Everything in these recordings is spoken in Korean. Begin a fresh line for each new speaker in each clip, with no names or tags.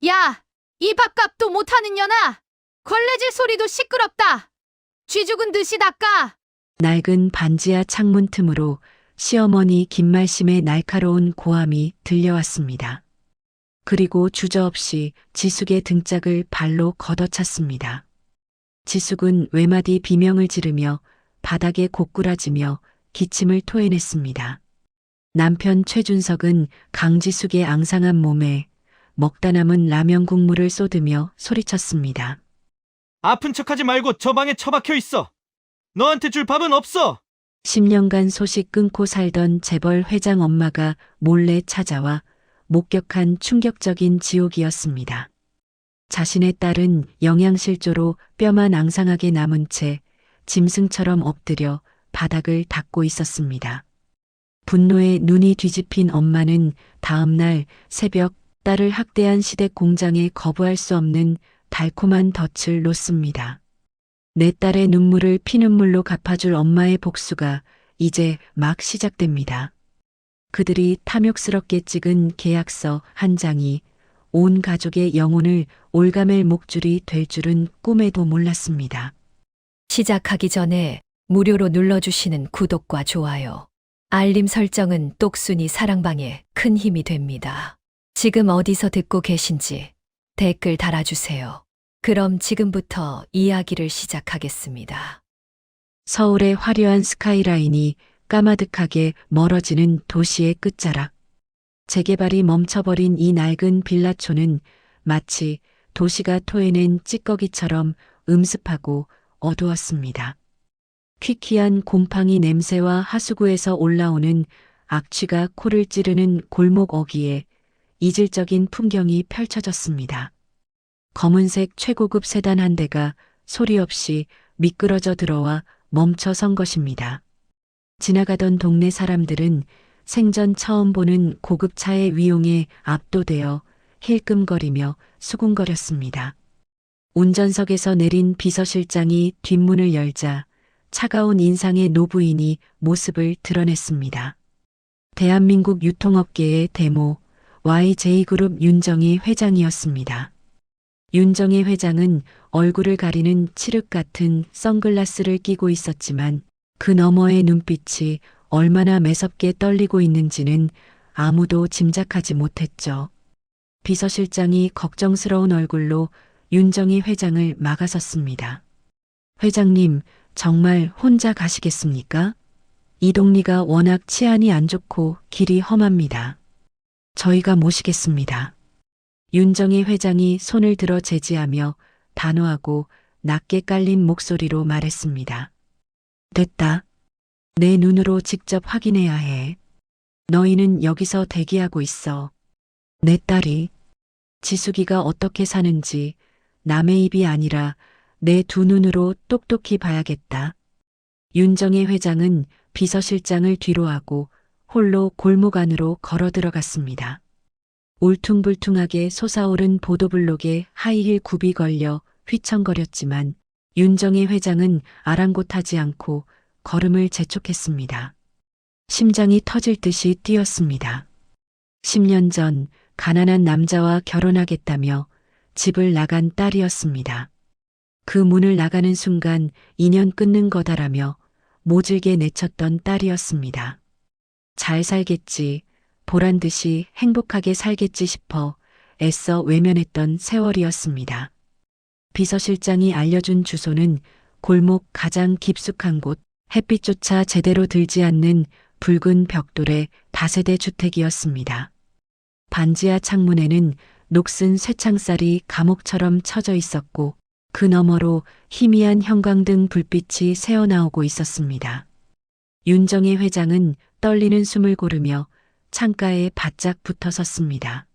야, 이 밥값도 못하는 년아! 걸레질 소리도 시끄럽다! 쥐 죽은 듯이 닦아!
낡은 반지하 창문 틈으로 시어머니 김말씀의 날카로운 고함이 들려왔습니다. 그리고 주저없이 지숙의 등짝을 발로 걷어찼습니다. 지숙은 외마디 비명을 지르며 바닥에 고꾸라지며 기침을 토해냈습니다. 남편 최준석은 강지숙의 앙상한 몸에 먹다 남은 라면 국물을 쏟으며 소리쳤습니다.
아픈 척하지 말고 저 방에 처박혀 있어. 너한테 줄 밥은 없어.
10년간 소식 끊고 살던 재벌 회장 엄마가 몰래 찾아와 목격한 충격적인 지옥이었습니다. 자신의 딸은 영양실조로 뼈만 앙상하게 남은 채 짐승처럼 엎드려 바닥을 닦고 있었습니다. 분노에 눈이 뒤집힌 엄마는 다음 날 새벽 딸을 학대한 시댁 공장에 거부할 수 없는 달콤한 덫을 놓습니다. 내 딸의 눈물을 피눈물로 갚아줄 엄마의 복수가 이제 막 시작됩니다. 그들이 탐욕스럽게 찍은 계약서 한 장이 온 가족의 영혼을 올가맬 목줄이 될 줄은 꿈에도 몰랐습니다.
시작하기 전에 무료로 눌러주시는 구독과 좋아요, 알림 설정은 똑순이 사랑방에 큰 힘이 됩니다. 지금 어디서 듣고 계신지 댓글 달아주세요. 그럼 지금부터 이야기를 시작하겠습니다.
서울의 화려한 스카이라인이 까마득하게 멀어지는 도시의 끝자락. 재개발이 멈춰버린 이 낡은 빌라촌은 마치 도시가 토해낸 찌꺼기처럼 음습하고 어두웠습니다. 퀴퀴한 곰팡이 냄새와 하수구에서 올라오는 악취가 코를 찌르는 골목 어귀에 이질적인 풍경이 펼쳐졌습니다. 검은색 최고급 세단 한 대가 소리 없이 미끄러져 들어와 멈춰 선 것입니다. 지나가던 동네 사람들은 생전 처음 보는 고급차의 위용에 압도되어 힐끔거리며 수군거렸습니다. 운전석에서 내린 비서실장이 뒷문을 열자 차가운 인상의 노부인이 모습을 드러냈습니다. 대한민국 유통업계의 대모 YJ그룹 윤정희 회장이었습니다. 윤정희 회장은 얼굴을 가리는 칠흑 같은 선글라스를 끼고 있었지만 그 너머의 눈빛이 얼마나 매섭게 떨리고 있는지는 아무도 짐작하지 못했죠. 비서실장이 걱정스러운 얼굴로 윤정희 회장을 막아섰습니다. 회장님, 정말 혼자 가시겠습니까? 이동리가 워낙 치안이 안 좋고 길이 험합니다. 저희가 모시겠습니다. 윤정희 회장이 손을 들어 제지하며 단호하고 낮게 깔린 목소리로 말했습니다. 됐다. 내 눈으로 직접 확인해야 해. 너희는 여기서 대기하고 있어. 내 딸이 지숙이가 어떻게 사는지 남의 입이 아니라 내 두 눈으로 똑똑히 봐야겠다. 윤정희 회장은 비서실장을 뒤로하고 홀로 골목 안으로 걸어 들어갔습니다. 울퉁불퉁하게 솟아오른 보도블록에 하이힐 굽이 걸려 휘청거렸지만 윤정희 회장은 아랑곳하지 않고 걸음을 재촉했습니다. 심장이 터질 듯이 뛰었습니다. 10년 전 가난한 남자와 결혼하겠다며 집을 나간 딸이었습니다. 그 문을 나가는 순간 인연 끊는 거다라며 모질게 내쳤던 딸이었습니다. 잘 살겠지, 보란 듯이 행복하게 살겠지 싶어 애써 외면했던 세월이었습니다. 비서실장이 알려준 주소는 골목 가장 깊숙한 곳, 햇빛조차 제대로 들지 않는 붉은 벽돌의 다세대 주택이었습니다. 반지하 창문에는 녹슨 쇠창살이 감옥처럼 쳐져 있었고 그 너머로 희미한 형광등 불빛이 새어나오고 있었습니다. 윤정희 회장은 떨리는 숨을 고르며 창가에 바짝 붙어 섰습니다.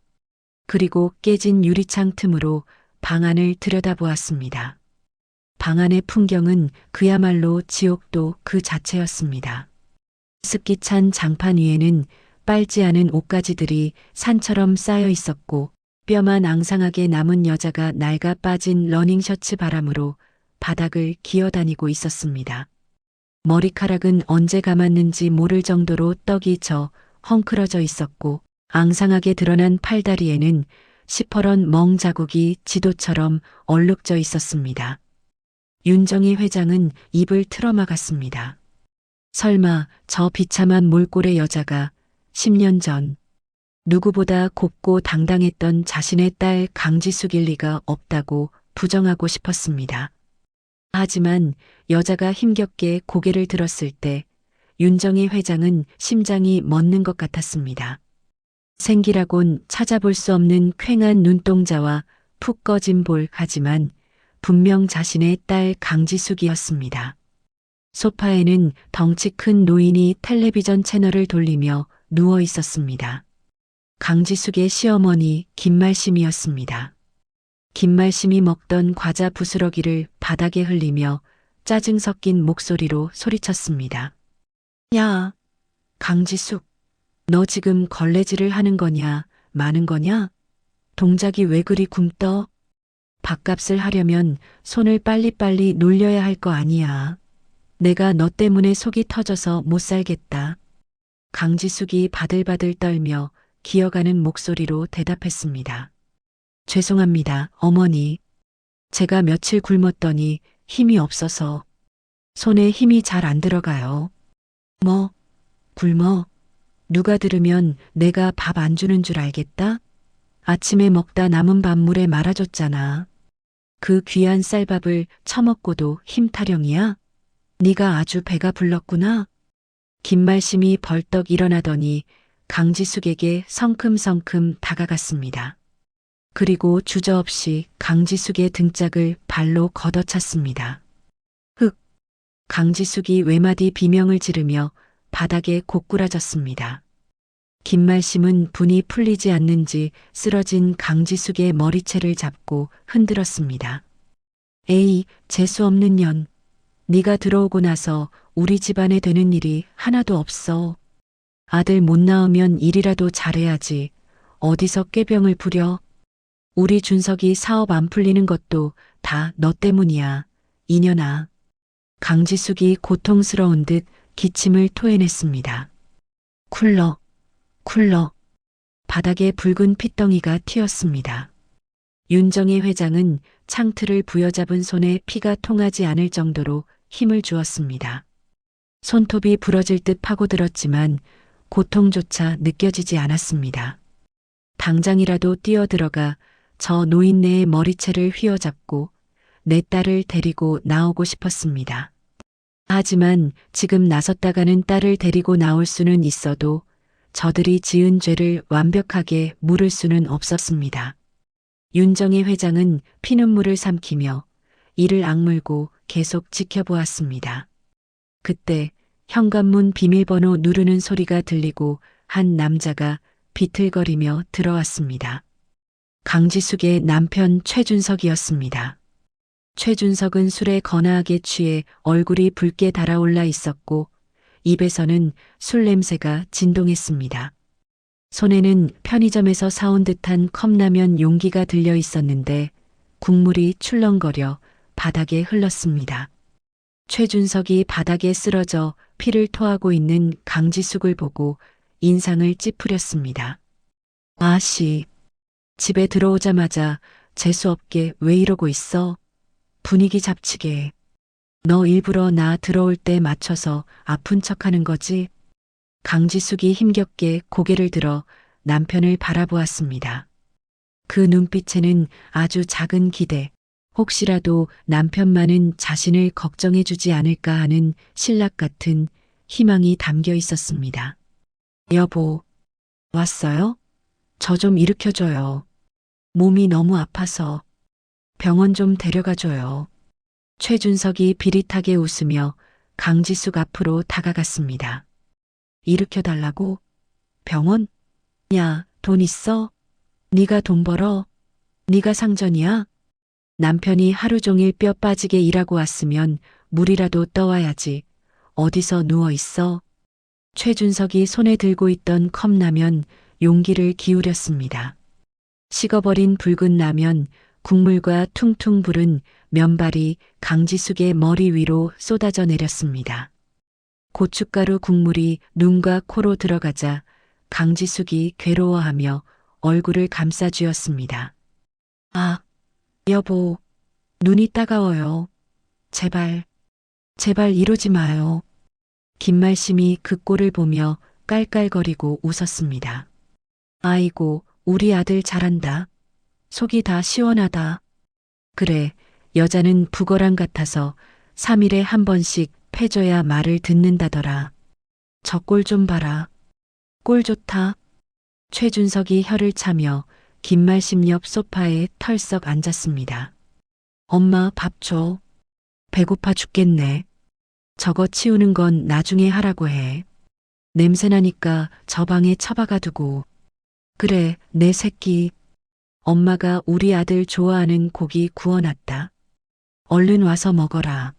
그리고 깨진 유리창 틈으로 방 안을 들여다보았습니다. 방 안의 풍경은 그야말로 지옥도 그 자체였습니다. 습기 찬 장판 위에는 빨지 않은 옷가지들이 산처럼 쌓여 있었고 뼈만 앙상하게 남은 여자가 낡아 빠진 러닝셔츠 바람으로 바닥을 기어다니고 있었습니다. 머리카락은 언제 감았는지 모를 정도로 떡이 져 헝클어져 있었고 앙상하게 드러난 팔다리에는 시퍼런 멍 자국이 지도처럼 얼룩져 있었습니다. 윤정희 회장은 입을 틀어막았습니다. 설마 저 비참한 몰골의 여자가 10년 전 누구보다 곱고 당당했던 자신의 딸 강지숙일 리가 없다고 부정하고 싶었습니다. 하지만 여자가 힘겹게 고개를 들었을 때 윤정희 회장은 심장이 멎는 것 같았습니다. 생기라곤 찾아볼 수 없는 퀭한 눈동자와 푹 꺼진 볼, 하지만 분명 자신의 딸 강지숙이었습니다. 소파에는 덩치 큰 노인이 텔레비전 채널을 돌리며 누워 있었습니다. 강지숙의 시어머니 김말심이었습니다. 김말심이 먹던 과자 부스러기를 바닥에 흘리며 짜증 섞인 목소리로 소리쳤습니다. 야, 강지숙, 너 지금 걸레질을 하는 거냐, 마는 거냐? 동작이 왜 그리 굼떠? 밥값을 하려면 손을 빨리빨리 놀려야 할 거 아니야. 내가 너 때문에 속이 터져서 못 살겠다. 강지숙이 바들바들 떨며 기어가는 목소리로 대답했습니다. 죄송합니다, 어머니. 제가 며칠 굶었더니 힘이 없어서 손에 힘이 잘 안 들어가요. 뭐, 굶어? 누가 들으면 내가 밥 안 주는 줄 알겠다? 아침에 먹다 남은 밥물에 말아줬잖아. 그 귀한 쌀밥을 처먹고도 힘 타령이야? 네가 아주 배가 불렀구나. 김말심이 벌떡 일어나더니 강지숙에게 성큼성큼 다가갔습니다. 그리고 주저없이 강지숙의 등짝을 발로 걷어찼습니다. 흑! 강지숙이 외마디 비명을 지르며 바닥에 고꾸라졌습니다. 김말심은 분이 풀리지 않는지 쓰러진 강지숙의 머리채를 잡고 흔들었습니다. 에이, 재수없는 년. 네가 들어오고 나서 우리 집안에 되는 일이 하나도 없어. 아들 못 낳으면 일이라도 잘해야지. 어디서 꾀병을 부려. 우리 준석이 사업 안 풀리는 것도 다 너 때문이야. 이년아. 강지숙이 고통스러운 듯 기침을 토해냈습니다. 쿨러, 쿨러. 바닥에 붉은 핏덩이가 튀었습니다. 윤정희 회장은 창틀을 부여잡은 손에 피가 통하지 않을 정도로 힘을 주었습니다. 손톱이 부러질 듯 파고들었지만 고통조차 느껴지지 않았습니다. 당장이라도 뛰어들어가 저 노인네의 머리채를 휘어잡고 내 딸을 데리고 나오고 싶었습니다. 하지만 지금 나섰다가는 딸을 데리고 나올 수는 있어도 저들이 지은 죄를 완벽하게 물을 수는 없었습니다. 윤정희 회장은 피눈물을 삼키며 이를 악물고 계속 지켜보았습니다. 그때 현관문 비밀번호 누르는 소리가 들리고 한 남자가 비틀거리며 들어왔습니다. 강지숙의 남편 최준석이었습니다. 최준석은 술에 거나하게 취해 얼굴이 붉게 달아올라 있었고 입에서는 술 냄새가 진동했습니다. 손에는 편의점에서 사온 듯한 컵라면 용기가 들려 있었는데 국물이 출렁거려 바닥에 흘렀습니다. 최준석이 바닥에 쓰러져 피를 토하고 있는 강지숙을 보고 인상을 찌푸렸습니다. 아씨, 집에 들어오자마자 재수없게 왜 이러고 있어? 분위기 잡치게. 너 일부러 나 들어올 때 맞춰서 아픈 척하는 거지? 강지숙이 힘겹게 고개를 들어 남편을 바라보았습니다. 그 눈빛에는 아주 작은 기대, 혹시라도 남편만은 자신을 걱정해주지 않을까 하는 신락 같은 희망이 담겨 있었습니다. 여보, 왔어요? 저 좀 일으켜줘요. 몸이 너무 아파서 병원 좀 데려가줘요. 최준석이 비릿하게 웃으며 강지숙 앞으로 다가갔습니다. 일으켜달라고? 병원? 야, 돈 있어? 네가 돈 벌어? 네가 상전이야? 남편이 하루 종일 뼈 빠지게 일하고 왔으면 물이라도 떠와야지. 어디서 누워있어? 최준석이 손에 들고 있던 컵라면 용기를 기울였습니다. 식어버린 붉은 라면, 국물과 퉁퉁 부른 면발이 강지숙의 머리 위로 쏟아져 내렸습니다. 고춧가루 국물이 눈과 코로 들어가자 강지숙이 괴로워하며 얼굴을 감싸 쥐었습니다. 아, 여보, 눈이 따가워요. 제발, 제발 이러지 마요. 김말심이 그 꼴을 보며 깔깔거리고 웃었습니다. 아이고, 우리 아들 잘한다. 속이 다 시원하다. 그래, 여자는 북어랑 같아서 3일에 한 번씩 패줘야 말을 듣는다더라. 저 꼴 좀 봐라. 꼴 좋다. 최준석이 혀를 차며 김말심 옆 소파에 털썩 앉았습니다. 엄마 밥 줘. 배고파 죽겠네. 저거 치우는 건 나중에 하라고 해. 냄새나니까 저 방에 처박아 두고. 그래, 내 새끼. 엄마가 우리 아들 좋아하는 고기 구워놨다. 얼른 와서 먹어라.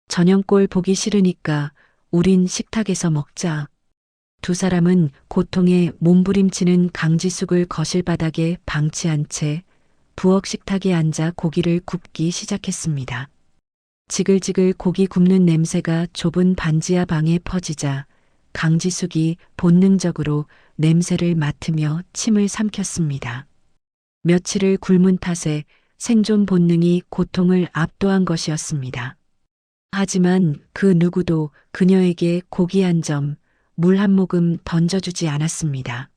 저녁꼴 보기 싫으니까 우린 식탁에서 먹자. 두 사람은 고통에 몸부림치는 강지숙을 거실 바닥에 방치한 채 부엌 식탁에 앉아 고기를 굽기 시작했습니다. 지글지글 고기 굽는 냄새가 좁은 반지하 방에 퍼지자 강지숙이 본능적으로 냄새를 맡으며 침을 삼켰습니다. 며칠을 굶은 탓에 생존 본능이 고통을 압도한 것이었습니다. 하지만 그 누구도 그녀에게 고기 한 점, 물 한 모금 던져주지 않았습니다.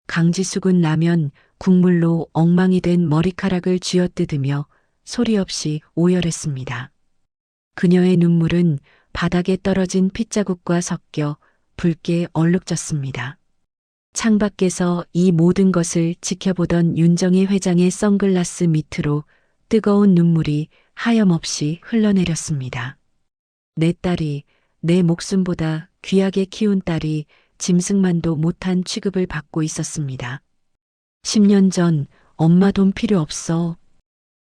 강지숙은 라면, 국물로 엉망이 된 머리카락을 쥐어뜯으며 소리 없이 오열했습니다. 그녀의 눈물은 바닥에 떨어진 핏자국과 섞여 붉게 얼룩졌습니다. 창밖에서 이 모든 것을 지켜보던 윤정희 회장의 선글라스 밑으로 뜨거운 눈물이 하염없이 흘러내렸습니다. 내 딸이, 내 목숨보다 귀하게 키운 딸이 짐승만도 못한 취급을 받고 있었습니다. 10년 전 엄마 돈 필요 없어.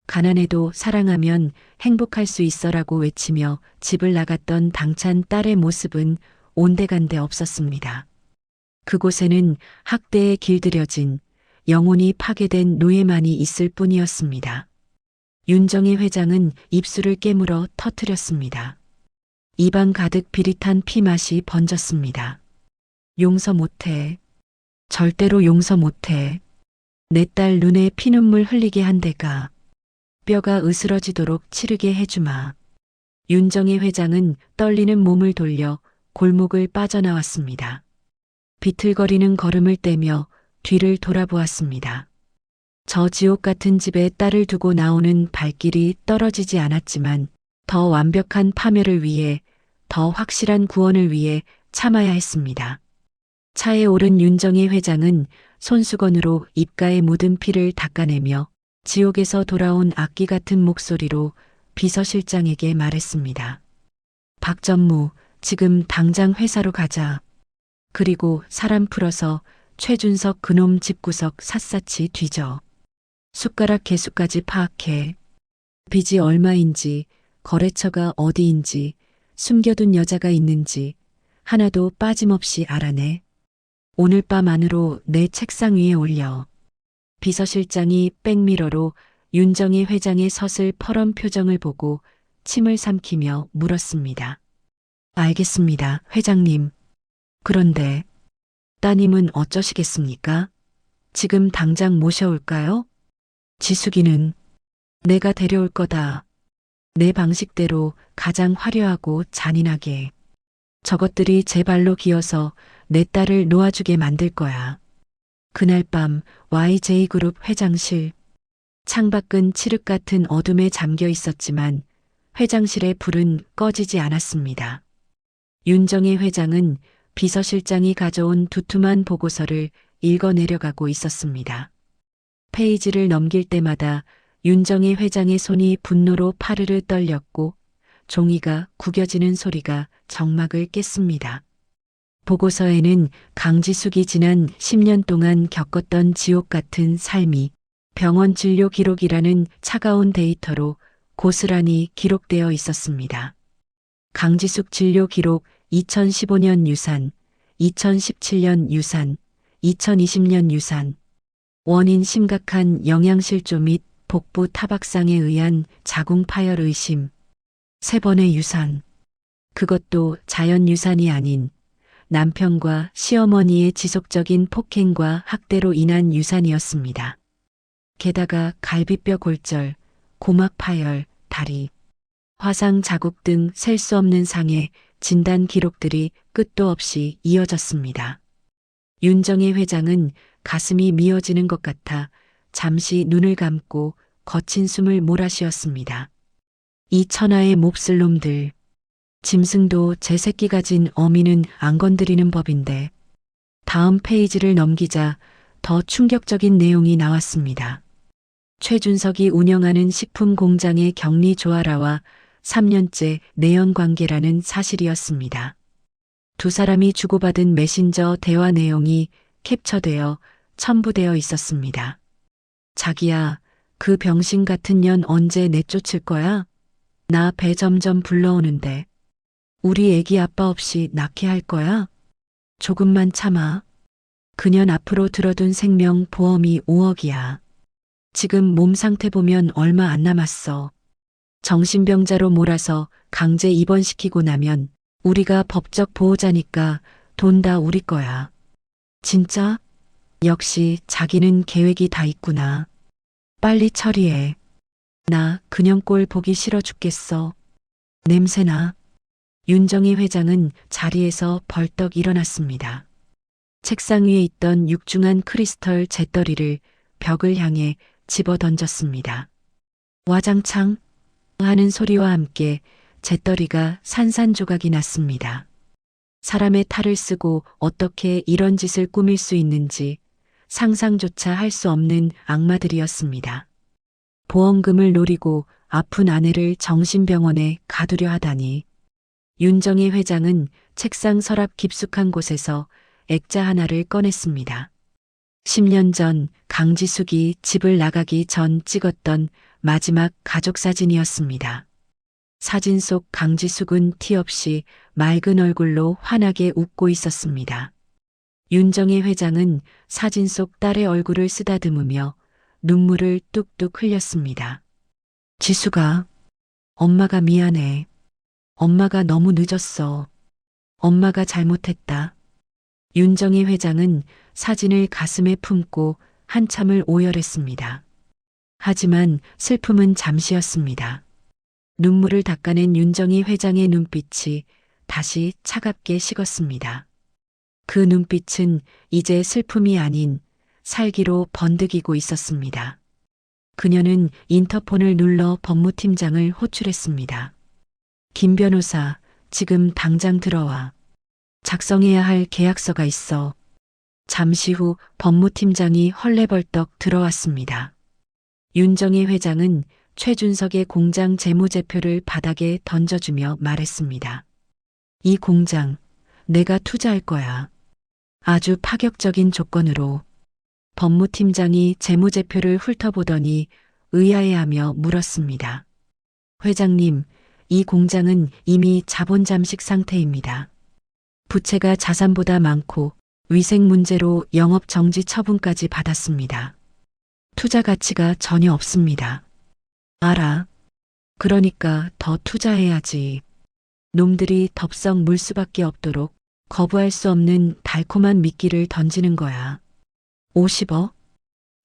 가난해도 사랑하면 행복할 수 있어라고 외치며 집을 나갔던 당찬 딸의 모습은 온데간데 없었습니다. 그곳에는 학대에 길들여진 영혼이 파괴된 노예만이 있을 뿐이었습니다. 윤정희 회장은 입술을 깨물어 터뜨렸습니다. 입안 가득 비릿한 피맛이 번졌습니다. 용서 못해. 절대로 용서 못해. 내 딸 눈에 피눈물 흘리게 한 데가 뼈가 으스러지도록 치르게 해주마. 윤정희 회장은 떨리는 몸을 돌려 골목을 빠져나왔습니다. 비틀거리는 걸음을 떼며 뒤를 돌아보았습니다. 저 지옥 같은 집에 딸을 두고 나오는 발길이 떨어지지 않았지만 더 완벽한 파멸을 위해, 더 확실한 구원을 위해 참아야 했습니다. 차에 오른 윤정희 회장은 손수건으로 입가에 묻은 피를 닦아내며 지옥에서 돌아온 악기 같은 목소리로 비서실장에게 말했습니다. 박전무, 지금 당장 회사로 가자. 그리고 사람 풀어서 최준석 그놈 집구석 샅샅이 뒤져. 숟가락 개수까지 파악해. 빚이 얼마인지, 거래처가 어디인지, 숨겨둔 여자가 있는지 하나도 빠짐없이 알아내. 오늘 밤 안으로 내 책상 위에 올려. 비서실장이 백미러로 윤정희 회장의 서슬 퍼런 표정을 보고 침을 삼키며 물었습니다. 알겠습니다, 회장님. 그런데 따님은 어쩌시겠습니까? 지금 당장 모셔올까요? 지숙이는 내가 데려올 거다. 내 방식대로 가장 화려하고 잔인하게. 저것들이 제 발로 기어서 내 딸을 놓아주게 만들 거야. 그날 밤 YJ그룹 회장실. 창밖은 칠흑 같은 어둠에 잠겨 있었지만 회장실의 불은 꺼지지 않았습니다. 윤정희 회장은 비서실장이 가져온 두툼한 보고서를 읽어 내려가고 있었습니다. 페이지를 넘길 때마다 윤정희 회장의 손이 분노로 파르르 떨렸고 종이가 구겨지는 소리가 정막을 깼습니다. 보고서에는 강지숙이 지난 10년 동안 겪었던 지옥 같은 삶이 병원 진료 기록이라는 차가운 데이터로 고스란히 기록되어 있었습니다. 강지숙 진료 기록 2015년 유산, 2017년 유산, 2020년 유산. 원인 심각한 영양실조 및 복부 타박상에 의한 자궁 파열 의심. 3번의 유산. 그것도 자연 유산이 아닌 남편과 시어머니의 지속적인 폭행과 학대로 인한 유산이었습니다. 게다가 갈비뼈 골절, 고막 파열, 다리, 화상 자국 등 셀 수 없는 상해, 진단 기록들이 끝도 없이 이어졌습니다. 윤정혜 회장은 가슴이 미어지는 것 같아 잠시 눈을 감고 거친 숨을 몰아쉬었습니다. 이 천하의 몹쓸 놈들. 짐승도 제 새끼 가진 어미는 안 건드리는 법인데. 다음 페이지를 넘기자 더 충격적인 내용이 나왔습니다. 최준석이 운영하는 식품 공장의 격리 조아라와 3년째 내연 관계라는 사실이었습니다. 두 사람이 주고받은 메신저 대화 내용이 캡처되어 첨부되어 있었습니다. 자기야, 그 병신 같은 년 언제 내쫓을 거야? 나 배 점점 불러오는데. 우리 애기 아빠 없이 낳게 할 거야? 조금만 참아. 그년 앞으로 들어둔 생명 보험이 5억이야. 지금 몸 상태 보면 얼마 안 남았어. 정신병자로 몰아서 강제 입원시키고 나면 우리가 법적 보호자니까 돈 다 우리 거야. 진짜? 역시 자기는 계획이 다 있구나. 빨리 처리해. 나 그년 꼴 보기 싫어 죽겠어. 냄새나. 윤정희 회장은 자리에서 벌떡 일어났습니다. 책상 위에 있던 육중한 크리스털 재떨이를 벽을 향해 집어 던졌습니다. 와장창 하는 소리와 함께 재떨이가 산산조각이 났습니다. 사람의 탈을 쓰고 어떻게 이런 짓을 꾸밀 수 있는지 상상조차 할 수 없는 악마들이었습니다. 보험금을 노리고 아픈 아내를 정신병원에 가두려 하다니. 윤정희 회장은 책상 서랍 깊숙한 곳에서 액자 하나를 꺼냈습니다. 10년 전 강지숙이 집을 나가기 전 찍었던 마지막 가족 사진이었습니다. 사진 속 강지숙은 티 없이 맑은 얼굴로 환하게 웃고 있었습니다. 윤정희 회장은 사진 속 딸의 얼굴을 쓰다듬으며 눈물을 뚝뚝 흘렸습니다. 지수가, 엄마가 미안해. 엄마가 너무 늦었어. 엄마가 잘못했다. 윤정희 회장은 사진을 가슴에 품고 한참을 오열했습니다. 하지만 슬픔은 잠시였습니다. 눈물을 닦아낸 윤정희 회장의 눈빛이 다시 차갑게 식었습니다. 그 눈빛은 이제 슬픔이 아닌 살기로 번득이고 있었습니다. 그녀는 인터폰을 눌러 법무팀장을 호출했습니다. 김 변호사, 지금 당장 들어와. 작성해야 할 계약서가 있어. 잠시 후 법무팀장이 헐레벌떡 들어왔습니다. 윤정희 회장은 최준석의 공장 재무제표를 바닥에 던져주며 말했습니다. 이 공장, 내가 투자할 거야. 아주 파격적인 조건으로. 법무팀장이 재무제표를 훑어보더니 의아해하며 물었습니다. 회장님, 이 공장은 이미 자본 잠식 상태입니다. 부채가 자산보다 많고 위생 문제로 영업 정지 처분까지 받았습니다. 투자 가치가 전혀 없습니다. 알아. 그러니까 더 투자해야지. 놈들이 덥석 물 수밖에 없도록 거부할 수 없는 달콤한 미끼를 던지는 거야. 50억?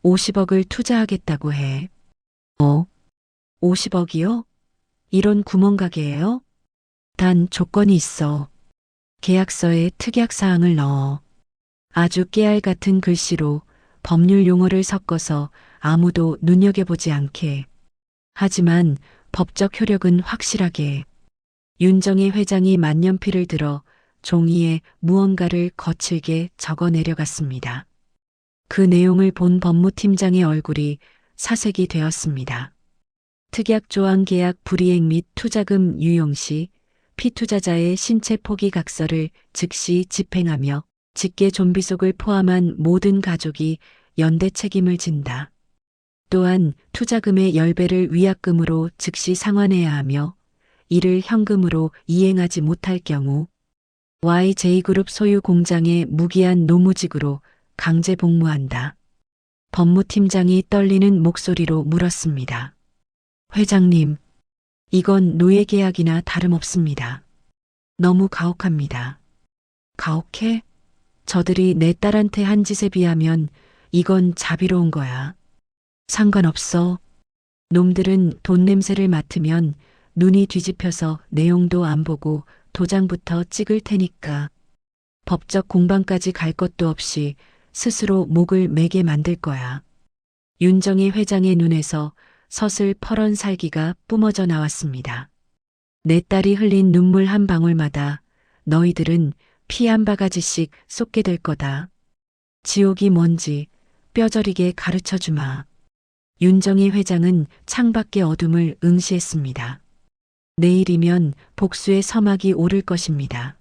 50억을 투자하겠다고 해. 50억이요? 이런 구멍가게예요? 단 조건이 있어. 계약서에 특약사항을 넣어. 아주 깨알 같은 글씨로 법률 용어를 섞어서 아무도 눈여겨보지 않게. 하지만 법적 효력은 확실하게. 윤정희 회장이 만년필을 들어 종이에 무언가를 거칠게 적어 내려갔습니다. 그 내용을 본 법무팀장의 얼굴이 사색이 되었습니다. 특약조항 계약 불이행 및 투자금 유용 시 피투자자의 신체 포기 각서를 즉시 집행하며 직계 좀비속을 포함한 모든 가족이 연대 책임을 진다. 또한 투자금의 10배를 위약금으로 즉시 상환해야 하며 이를 현금으로 이행하지 못할 경우 YJ그룹 소유 공장의 무기한 노무직으로 강제 복무한다. 법무팀장이 떨리는 목소리로 물었습니다. 회장님, 이건 노예계약이나 다름없습니다. 너무 가혹합니다. 가혹해? 저들이 내 딸한테 한 짓에 비하면 이건 자비로운 거야. 상관없어. 놈들은 돈 냄새를 맡으면 눈이 뒤집혀서 내용도 안 보고 도장부터 찍을 테니까. 법적 공방까지 갈 것도 없이 스스로 목을 매게 만들 거야. 윤정희 회장의 눈에서 서슬 퍼런 살기가 뿜어져 나왔습니다. 내 딸이 흘린 눈물 한 방울마다 너희들은 피 한 바가지씩 쏟게 될 거다. 지옥이 뭔지 뼈저리게 가르쳐 주마. 윤정희 회장은 창밖의 어둠을 응시했습니다. 내일이면 복수의 서막이 오를 것입니다.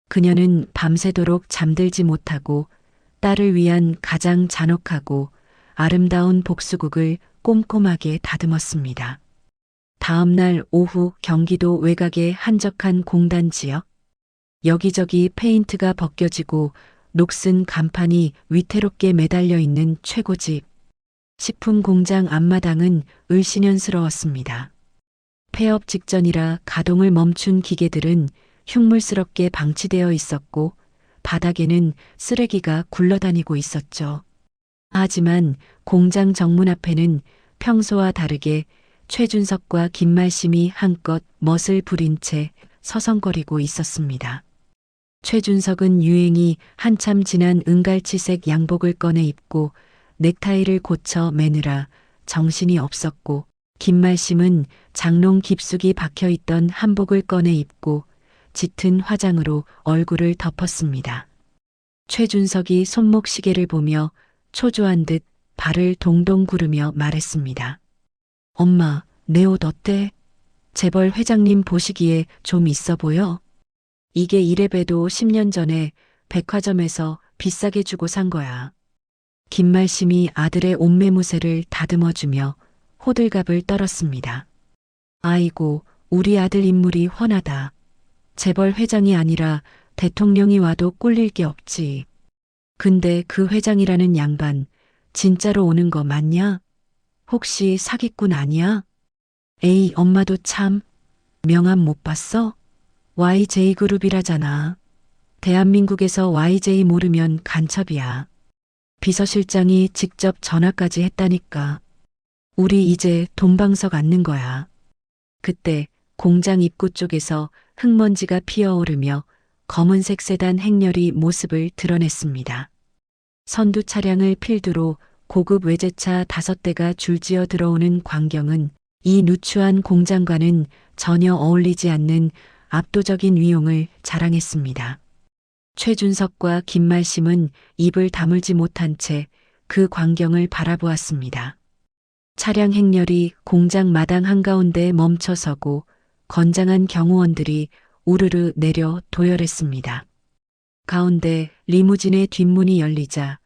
그녀는 밤새도록 잠들지 못하고 딸을 위한 가장 잔혹하고 아름다운 복수국을 꼼꼼하게 다듬었습니다. 다음 날 오후 경기도 외곽의 한적한 공단 지역. 여기저기 페인트가 벗겨지고 녹슨 간판이 위태롭게 매달려 있는 최고집. 식품 공장 앞마당은 을씨년스러웠습니다. 폐업 직전이라 가동을 멈춘 기계들은 흉물스럽게 방치되어 있었고 바닥에는 쓰레기가 굴러다니고 있었죠. 하지만 공장 정문 앞에는 평소와 다르게 최준석과 김말심이 한껏 멋을 부린 채 서성거리고 있었습니다. 최준석은 유행이 한참 지난 은갈치색 양복을 꺼내 입고 넥타이를 고쳐 매느라 정신이 없었고 김말심은 장롱 깊숙이 박혀있던 한복을 꺼내 입고 짙은 화장으로 얼굴을 덮었습니다. 최준석이 손목 시계를 보며 초조한 듯 발을 동동 구르며 말했습니다. 엄마, 내 옷 어때? 재벌 회장님 보시기에 좀 있어 보여? 이게 이래봬도 10년 전에 백화점에서 비싸게 주고 산 거야. 김말심이 아들의 옷매무새를 다듬어주며 호들갑을 떨었습니다. 아이고, 우리 아들 인물이 훤하다. 재벌 회장이 아니라 대통령이 와도 꿀릴 게 없지. 근데 그 회장이라는 양반 진짜로 오는 거 맞냐? 혹시 사기꾼 아니야? 에이, 엄마도 참 명함 못 봤어? YJ그룹이라잖아. 대한민국에서 YJ 모르면 간첩이야. 비서실장이 직접 전화까지 했다니까. 우리 이제 돈방석 앉는 거야. 그때 공장 입구 쪽에서 흙먼지가 피어오르며 검은색 세단 행렬이 모습을 드러냈습니다. 선두 차량을 필두로 고급 외제차 5대가 줄지어 들어오는 광경은 이 누추한 공장과는 전혀 어울리지 않는 압도적인 위용을 자랑했습니다. 최준석과 김말심은 입을 다물지 못한 채 그 광경을 바라보았습니다. 차량 행렬이 공장 마당 한가운데 멈춰서고 건장한 경호원들이 우르르 내려 도열했습니다. 가운데 리무진의 뒷문이 열리자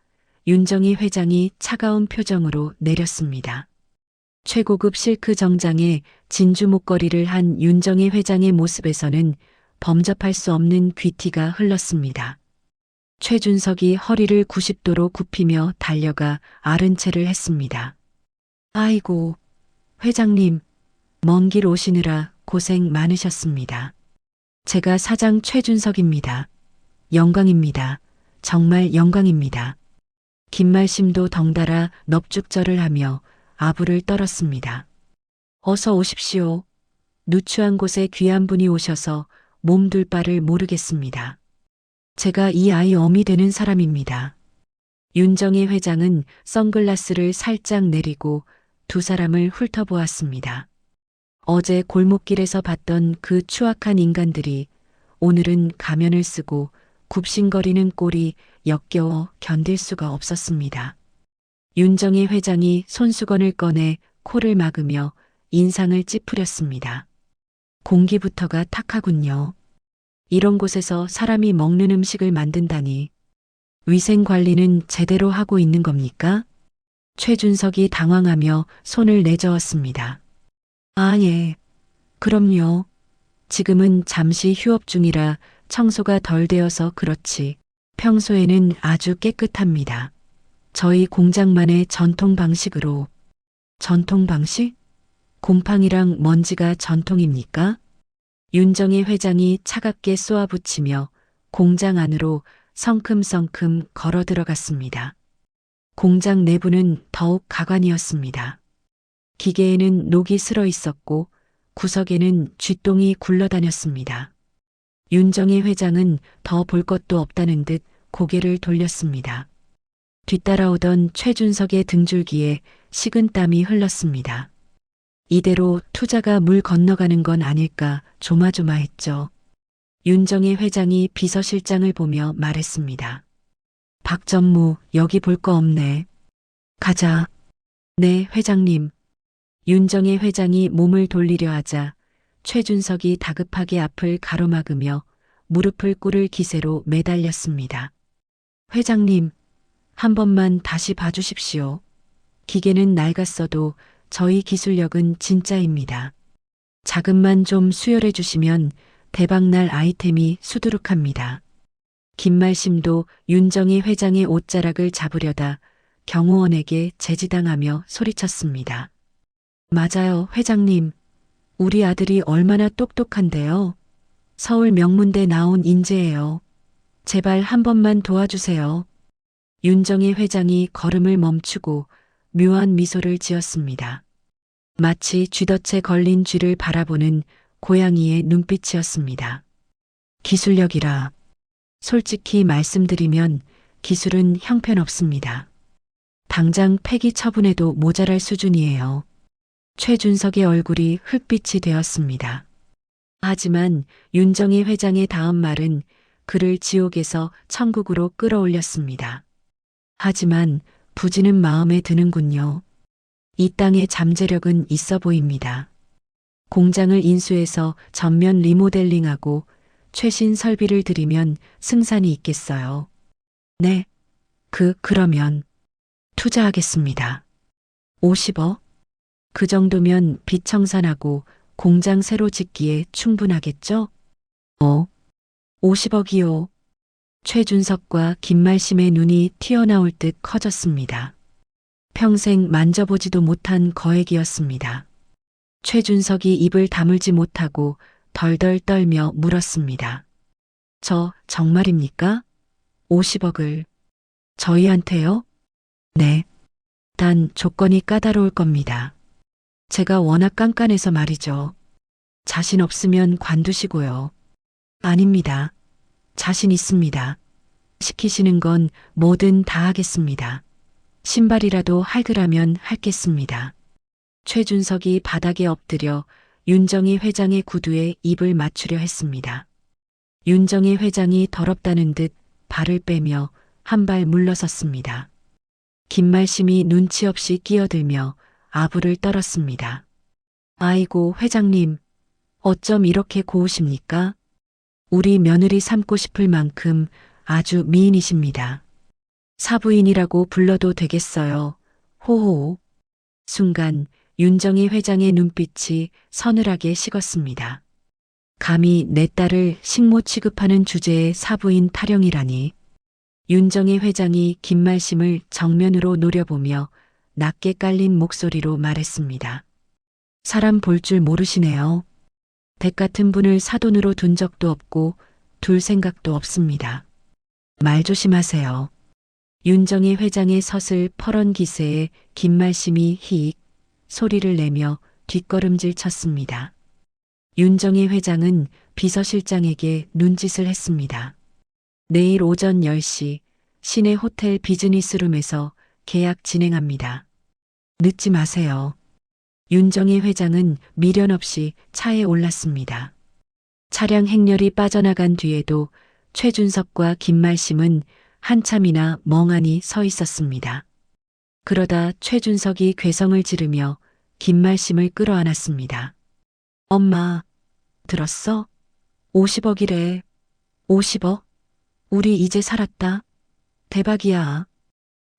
윤정희 회장이 차가운 표정으로 내렸습니다. 최고급 실크 정장에 진주 목걸이를 한 윤정희 회장의 모습에서는 범접할 수 없는 귀티가 흘렀습니다. 최준석이 허리를 90도로 굽히며 달려가 아른체를 했습니다. 아이고, 회장님, 먼 길 오시느라 고생 많으셨습니다. 제가 사장 최준석입니다. 영광입니다. 정말 영광입니다. 김말심도 덩달아 넙죽절을 하며 아부를 떨었습니다. 어서 오십시오. 누추한 곳에 귀한 분이 오셔서 몸둘 바를 모르겠습니다. 제가 이 아이 어미 되는 사람입니다. 윤정희 회장은 선글라스를 살짝 내리고 두 사람을 훑어보았습니다. 어제 골목길에서 봤던 그 추악한 인간들이 오늘은 가면을 쓰고 굽신거리는 꼴이 역겨워 견딜 수가 없었습니다. 윤정희 회장이 손수건을 꺼내 코를 막으며 인상을 찌푸렸습니다. 공기부터가 탁하군요. 이런 곳에서 사람이 먹는 음식을 만든다니. 위생관리는 제대로 하고 있는 겁니까? 최준석이 당황하며 손을 내저었습니다. 아, 예. 그럼요. 지금은 잠시 휴업 중이라 청소가 덜 되어서 그렇지. 평소에는 아주 깨끗합니다. 저희 공장만의 전통 방식으로. 전통 방식? 곰팡이랑 먼지가 전통입니까? 윤정희 회장이 차갑게 쏘아붙이며 공장 안으로 성큼성큼 걸어 들어갔습니다. 공장 내부는 더욱 가관이었습니다. 기계에는 녹이 슬어 있었고 구석에는 쥐똥이 굴러다녔습니다. 윤정희 회장은 더 볼 것도 없다는 듯 고개를 돌렸습니다. 뒤따라오던 최준석의 등줄기에 식은땀이 흘렀습니다. 이대로 투자가 물 건너가는 건 아닐까 조마조마했죠. 윤정희 회장이 비서실장을 보며 말했습니다. 박 전무, 여기 볼 거 없네. 가자. 네, 회장님. 윤정희 회장이 몸을 돌리려 하자 최준석이 다급하게 앞을 가로막으며 무릎을 꿇을 기세로 매달렸습니다. 회장님, 한 번만 다시 봐주십시오. 기계는 낡았어도 저희 기술력은 진짜입니다. 자금만 좀 수혈해 주시면 대박날 아이템이 수두룩합니다. 김말심도 윤정희 회장의 옷자락을 잡으려다 경호원에게 제지당하며 소리쳤습니다. 맞아요, 회장님. 우리 아들이 얼마나 똑똑한데요. 서울 명문대 나온 인재예요. 제발 한 번만 도와주세요. 윤정희 회장이 걸음을 멈추고 묘한 미소를 지었습니다. 마치 쥐덫에 걸린 쥐를 바라보는 고양이의 눈빛이었습니다. 기술력이라. 솔직히 말씀드리면 기술은 형편없습니다. 당장 폐기 처분해도 모자랄 수준이에요. 최준석의 얼굴이 흙빛이 되었습니다. 하지만 윤정희 회장의 다음 말은 그를 지옥에서 천국으로 끌어올렸습니다. 하지만 부지는 마음에 드는군요. 이 땅의 잠재력은 있어 보입니다. 공장을 인수해서 전면 리모델링하고 최신 설비를 들이면 승산이 있겠어요. 네. 그러면 투자하겠습니다. 50억? 그 정도면 빚 청산하고 공장 새로 짓기에 충분하겠죠? 50억이요. 최준석과 김말심의 눈이 튀어나올 듯 커졌습니다. 평생 만져보지도 못한 거액이었습니다. 최준석이 입을 다물지 못하고 덜덜 떨며 물었습니다. 저 정말입니까? 50억을. 저희한테요? 네. 단 조건이 까다로울 겁니다. 제가 워낙 깐깐해서 말이죠. 자신 없으면 관두시고요. 아닙니다. 자신 있습니다. 시키시는 건 뭐든 다 하겠습니다. 신발이라도 할그라면 할겠습니다. 최준석이 바닥에 엎드려 윤정희 회장의 구두에 입을 맞추려 했습니다. 윤정희 회장이 더럽다는 듯 발을 빼며 한 발 물러섰습니다. 김말심이 눈치 없이 끼어들며 아부를 떨었습니다. 아이고, 회장님, 어쩜 이렇게 고우십니까? 우리 며느리 삼고 싶을 만큼 아주 미인이십니다. 사부인이라고 불러도 되겠어요. 호호. 순간 윤정희 회장의 눈빛이 서늘하게 식었습니다. 감히 내 딸을 식모 취급하는 주제의 사부인 타령이라니. 윤정희 회장이 김말심을 정면으로 노려보며 낮게 깔린 목소리로 말했습니다. 사람 볼 줄 모르시네요. 댁 같은 분을 사돈으로 둔 적도 없고 둘 생각도 없습니다. 말 조심하세요. 윤정희 회장의 서슬 퍼런 기세에 김말심이 히익 소리를 내며 뒷걸음질 쳤습니다. 윤정희 회장은 비서실장에게 눈짓을 했습니다. 내일 오전 10시 시내 호텔 비즈니스룸에서 계약 진행합니다. 늦지 마세요. 윤정희 회장은 미련 없이 차에 올랐습니다. 차량 행렬이 빠져나간 뒤에도 최준석과 김말심은 한참이나 멍하니 서 있었습니다. 그러다 최준석이 괴성을 지르며 김말심을 끌어안았습니다. 엄마, 들었어? 50억이래. 50억? 우리 이제 살았다. 대박이야.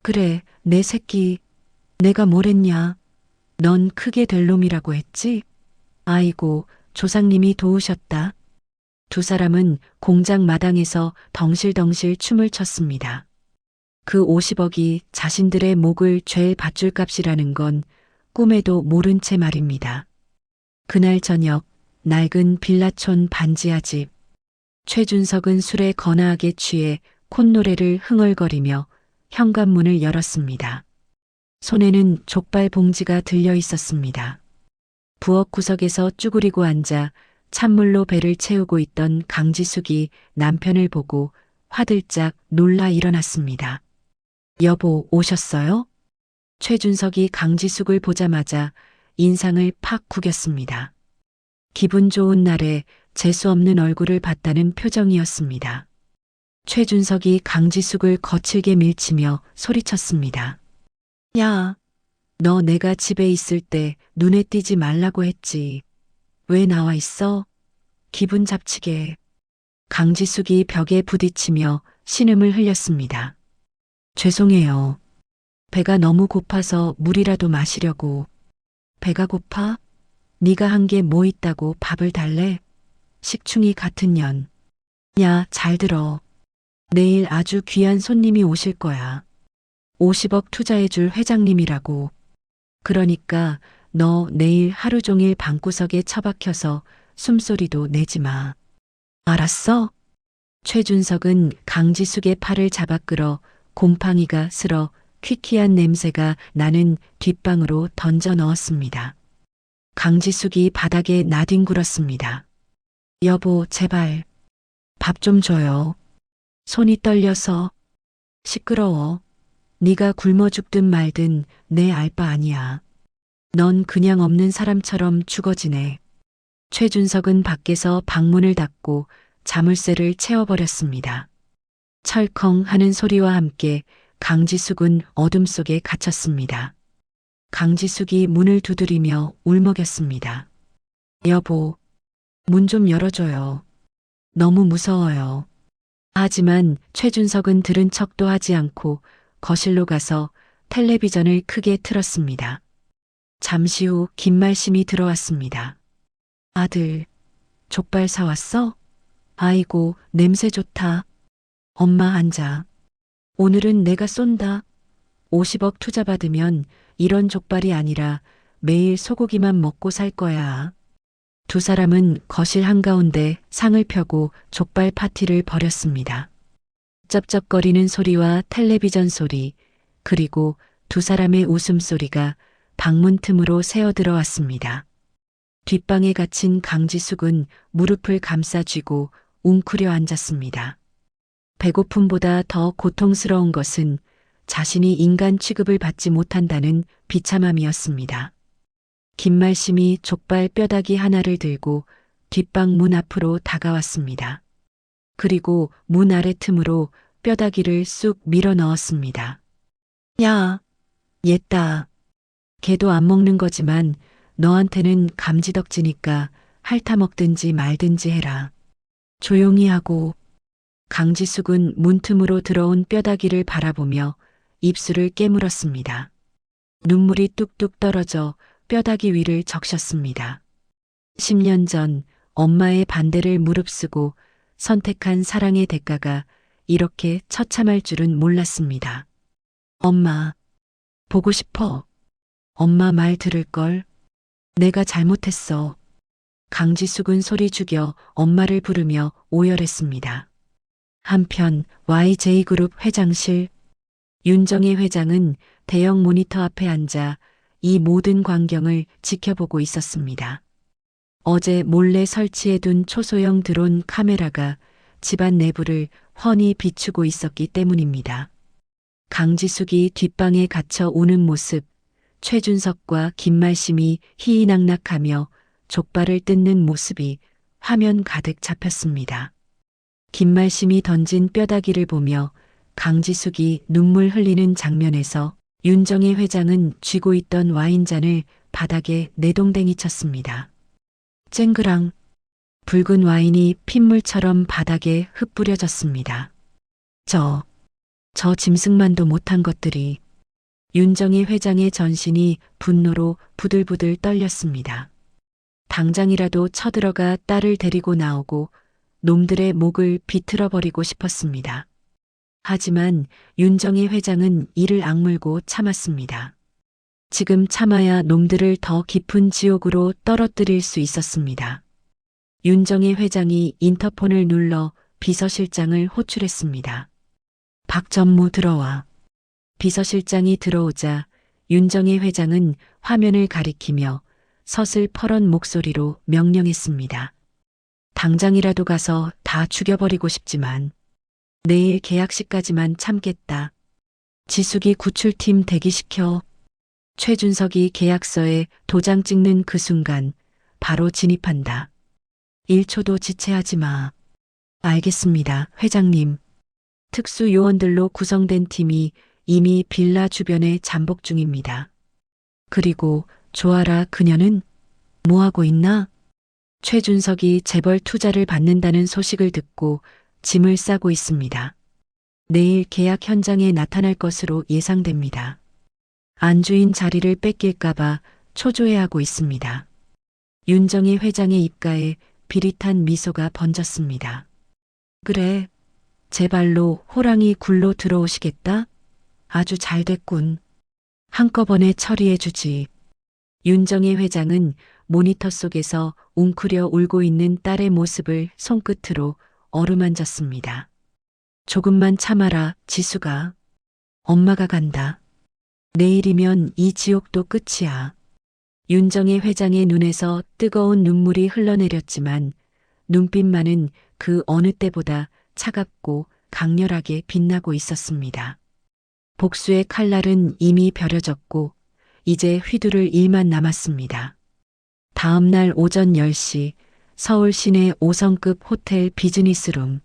그래, 내 새끼. 내가 뭘 했냐. 넌 크게 될 놈이라고 했지? 아이고, 조상님이 도우셨다. 두 사람은 공장 마당에서 덩실덩실 춤을 췄습니다. 그 50억이 자신들의 목을 죄 밧줄 값이라는 건 꿈에도 모른 채 말입니다. 그날 저녁 낡은 빌라촌 반지하 집. 최준석은 술에 거나하게 취해 콧노래를 흥얼거리며 현관문을 열었습니다. 손에는 족발 봉지가 들려 있었습니다. 부엌 구석에서 쭈그리고 앉아 찬물로 배를 채우고 있던 강지숙이 남편을 보고 화들짝 놀라 일어났습니다. 여보, 오셨어요? 최준석이 강지숙을 보자마자 인상을 팍 구겼습니다. 기분 좋은 날에 재수 없는 얼굴을 봤다는 표정이었습니다. 최준석이 강지숙을 거칠게 밀치며 소리쳤습니다. 야, 너 내가 집에 있을 때 눈에 띄지 말라고 했지. 왜 나와 있어? 기분 잡치게. 강지숙이 벽에 부딪히며 신음을 흘렸습니다. 죄송해요. 배가 너무 고파서 물이라도 마시려고. 배가 고파? 네가 한 게 뭐 있다고 밥을 달래? 식충이 같은 년. 야, 잘 들어. 내일 아주 귀한 손님이 오실 거야. 50억 투자해줄 회장님이라고. 그러니까 너 내일 하루 종일 방구석에 처박혀서 숨소리도 내지 마. 알았어? 최준석은 강지숙의 팔을 잡아 끌어 곰팡이가 슬어 퀴퀴한 냄새가 나는 뒷방으로 던져 넣었습니다. 강지숙이 바닥에 나뒹굴었습니다. 여보, 제발. 밥 좀 줘요. 손이 떨려서. 시끄러워. 네가 굶어 죽든 말든 내 알 바 아니야. 넌 그냥 없는 사람처럼 죽어 지내. 최준석은 밖에서 방문을 닫고 자물쇠를 채워버렸습니다. 철컹 하는 소리와 함께 강지숙은 어둠 속에 갇혔습니다. 강지숙이 문을 두드리며 울먹였습니다. 여보, 문 좀 열어줘요. 너무 무서워요. 하지만 최준석은 들은 척도 하지 않고 거실로 가서 텔레비전을 크게 틀었습니다. 잠시 후 김말심이 들어왔습니다. 아들, 족발 사왔어? 아이고, 냄새 좋다. 엄마 앉아. 오늘은 내가 쏜다. 50억 투자 받으면 이런 족발이 아니라 매일 소고기만 먹고 살 거야. 두 사람은 거실 한가운데 상을 펴고 족발 파티를 벌였습니다. 쩝쩝거리는 소리와 텔레비전 소리, 그리고 두 사람의 웃음소리가 방문 틈으로 새어 들어왔습니다. 뒷방에 갇힌 강지숙은 무릎을 감싸 쥐고 웅크려 앉았습니다. 배고픔보다 더 고통스러운 것은 자신이 인간 취급을 받지 못한다는 비참함이었습니다. 김말심이 족발 뼈다귀 하나를 들고 뒷방 문 앞으로 다가왔습니다. 그리고 문 아래 틈으로 뼈다귀를 쑥 밀어 넣었습니다. 야, 옛다. 걔도 안 먹는 거지만 너한테는 감지덕지니까 핥아 먹든지 말든지 해라. 조용히 하고. 강지숙은 문틈으로 들어온 뼈다귀를 바라보며 입술을 깨물었습니다. 눈물이 뚝뚝 떨어져 뼈다귀 위를 적셨습니다. 10년 전 엄마의 반대를 무릅쓰고 선택한 사랑의 대가가 이렇게 처참할 줄은 몰랐습니다. 엄마, 보고 싶어. 엄마 말 들을걸. 내가 잘못했어. 강지숙은 소리 죽여 엄마를 부르며 오열했습니다. 한편 YJ그룹 회장실, 윤정혜 회장은 대형 모니터 앞에 앉아 이 모든 광경을 지켜보고 있었습니다. 어제 몰래 설치해둔 초소형 드론 카메라가 집안 내부를 훤히 비추고 있었기 때문입니다. 강지숙이 뒷방에 갇혀 오는 모습, 최준석과 김말심이 희희낙낙하며 족발을 뜯는 모습이 화면 가득 잡혔습니다. 김말심이 던진 뼈다귀를 보며 강지숙이 눈물 흘리는 장면에서 윤정혜 회장은 쥐고 있던 와인잔을 바닥에 내동댕이 쳤습니다. 쨍그랑 붉은 와인이 핏물처럼 바닥에 흩뿌려졌습니다. 저 짐승만도 못한 것들이. 윤정혜 회장의 전신이 분노로 부들부들 떨렸습니다. 당장이라도 쳐들어가 딸을 데리고 나오고 놈들의 목을 비틀어버리고 싶었습니다. 하지만 윤정혜 회장은 이를 악물고 참았습니다. 지금 참아야 놈들을 더 깊은 지옥으로 떨어뜨릴 수 있었습니다. 윤정혜 회장이 인터폰을 눌러 비서실장을 호출했습니다. 박 전무 들어와. 비서실장이 들어오자 윤정희 회장은 화면을 가리키며 서슬퍼런 목소리로 명령했습니다. 당장이라도 가서 다 죽여버리고 싶지만 내일 계약식까지만 참겠다. 지숙이 구출팀 대기시켜. 최준석이 계약서에 도장 찍는 그 순간 바로 진입한다. 1초도 지체하지 마. 알겠습니다, 회장님. 특수 요원들로 구성된 팀이 이미 빌라 주변에 잠복 중입니다. 그리고 조아라 그녀는 뭐하고 있나? 최준석이 재벌 투자를 받는다는 소식을 듣고 짐을 싸고 있습니다. 내일 계약 현장에 나타날 것으로 예상됩니다. 안주인 자리를 뺏길까봐 초조해하고 있습니다. 윤정희 회장의 입가에 비릿한 미소가 번졌습니다. 그래, 제 발로 호랑이 굴로 들어오시겠다? 아주 잘 됐군. 한꺼번에 처리해주지. 윤정희 회장은 모니터 속에서 웅크려 울고 있는 딸의 모습을 손끝으로 어루만졌습니다. 조금만 참아라, 지수가. 엄마가 간다. 내일이면 이 지옥도 끝이야. 윤정희 회장의 눈에서 뜨거운 눈물이 흘러내렸지만 눈빛만은 그 어느 때보다 차갑고 강렬하게 빛나고 있었습니다. 복수의 칼날은 이미 벼려졌고 이제 휘두를 일만 남았습니다. 다음 날 오전 10시 서울 시내 5성급 호텔 비즈니스룸.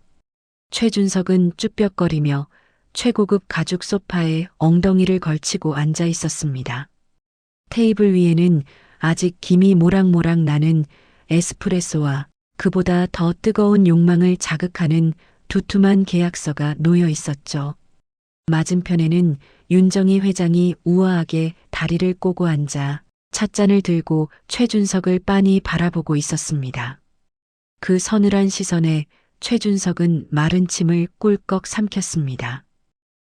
최준석은 쭈뼛거리며 최고급 가죽 소파에 엉덩이를 걸치고 앉아 있었습니다. 테이블 위에는 아직 김이 모락모락 나는 에스프레소와 그보다 더 뜨거운 욕망을 자극하는 두툼한 계약서가 놓여 있었죠. 맞은편에는 윤정희 회장이 우아하게 다리를 꼬고 앉아 찻잔을 들고 최준석을 빤히 바라보고 있었습니다. 그 서늘한 시선에 최준석은 마른 침을 꿀꺽 삼켰습니다.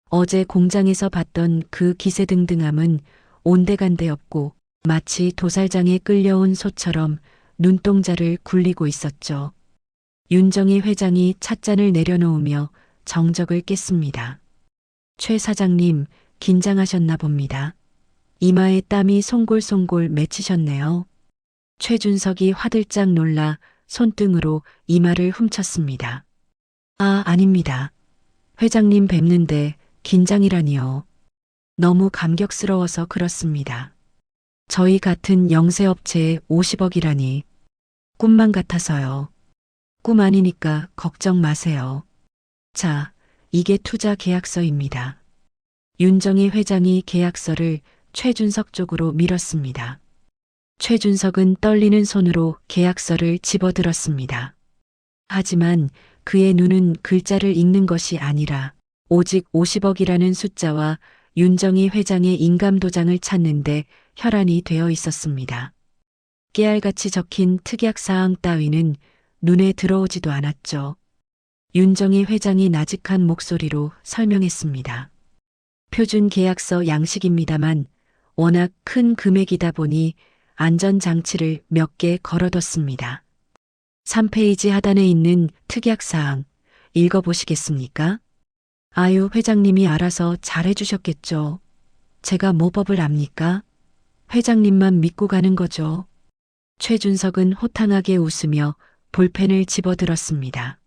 어제 공장에서 봤던 그 기세등등함은 온데간데 없고 마치 도살장에 끌려온 소처럼 눈동자를 굴리고 있었죠. 윤정희 회장이 찻잔을 내려놓으며 정적을 깼습니다. 최 사장님, 긴장하셨나 봅니다. 이마에 땀이 송골송골 맺히셨네요. 최준석이 화들짝 놀라 손등으로 이마를 훔쳤습니다. 아, 아닙니다. 회장님 뵙는데 긴장이라니요. 너무 감격스러워서 그렇습니다. 저희 같은 영세업체에 50억이라니. 꿈만 같아서요. 꿈 아니니까 걱정 마세요. 자, 이게 투자 계약서입니다. 윤정희 회장이 계약서를 최준석 쪽으로 밀었습니다. 최준석은 떨리는 손으로 계약서를 집어들었습니다. 하지만 그의 눈은 글자를 읽는 것이 아니라 오직 50억이라는 숫자와 윤정희 회장의 인감도장을 찾는데 혈안이 되어 있었습니다. 깨알같이 적힌 특약사항 따위는 눈에 들어오지도 않았죠. 윤정희 회장이 나직한 목소리로 설명했습니다. 표준 계약서 양식입니다만 워낙 큰 금액이다 보니 안전장치를 몇 개 걸어뒀습니다. 3페이지 하단에 있는 특약사항 읽어보시겠습니까? 아유, 회장님이 알아서 잘해주셨겠죠. 제가 뭐 법을 압니까? 회장님만 믿고 가는 거죠. 최준석은 호탕하게 웃으며 볼펜을 집어들었습니다.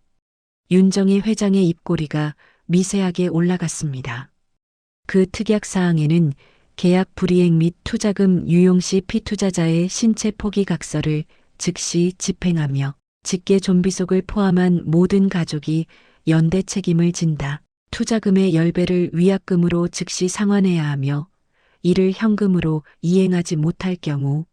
윤정희 회장의 입꼬리가 미세하게 올라갔습니다. 그 특약사항에는 계약 불이행 및 투자금 유용 시 피투자자의 신체 포기 각서를 즉시 집행하며 직계 좀비속을 포함한 모든 가족이 연대 책임을 진다. 투자금의 10배를 위약금으로 즉시 상환해야 하며 이를 현금으로 이행하지 못할 경우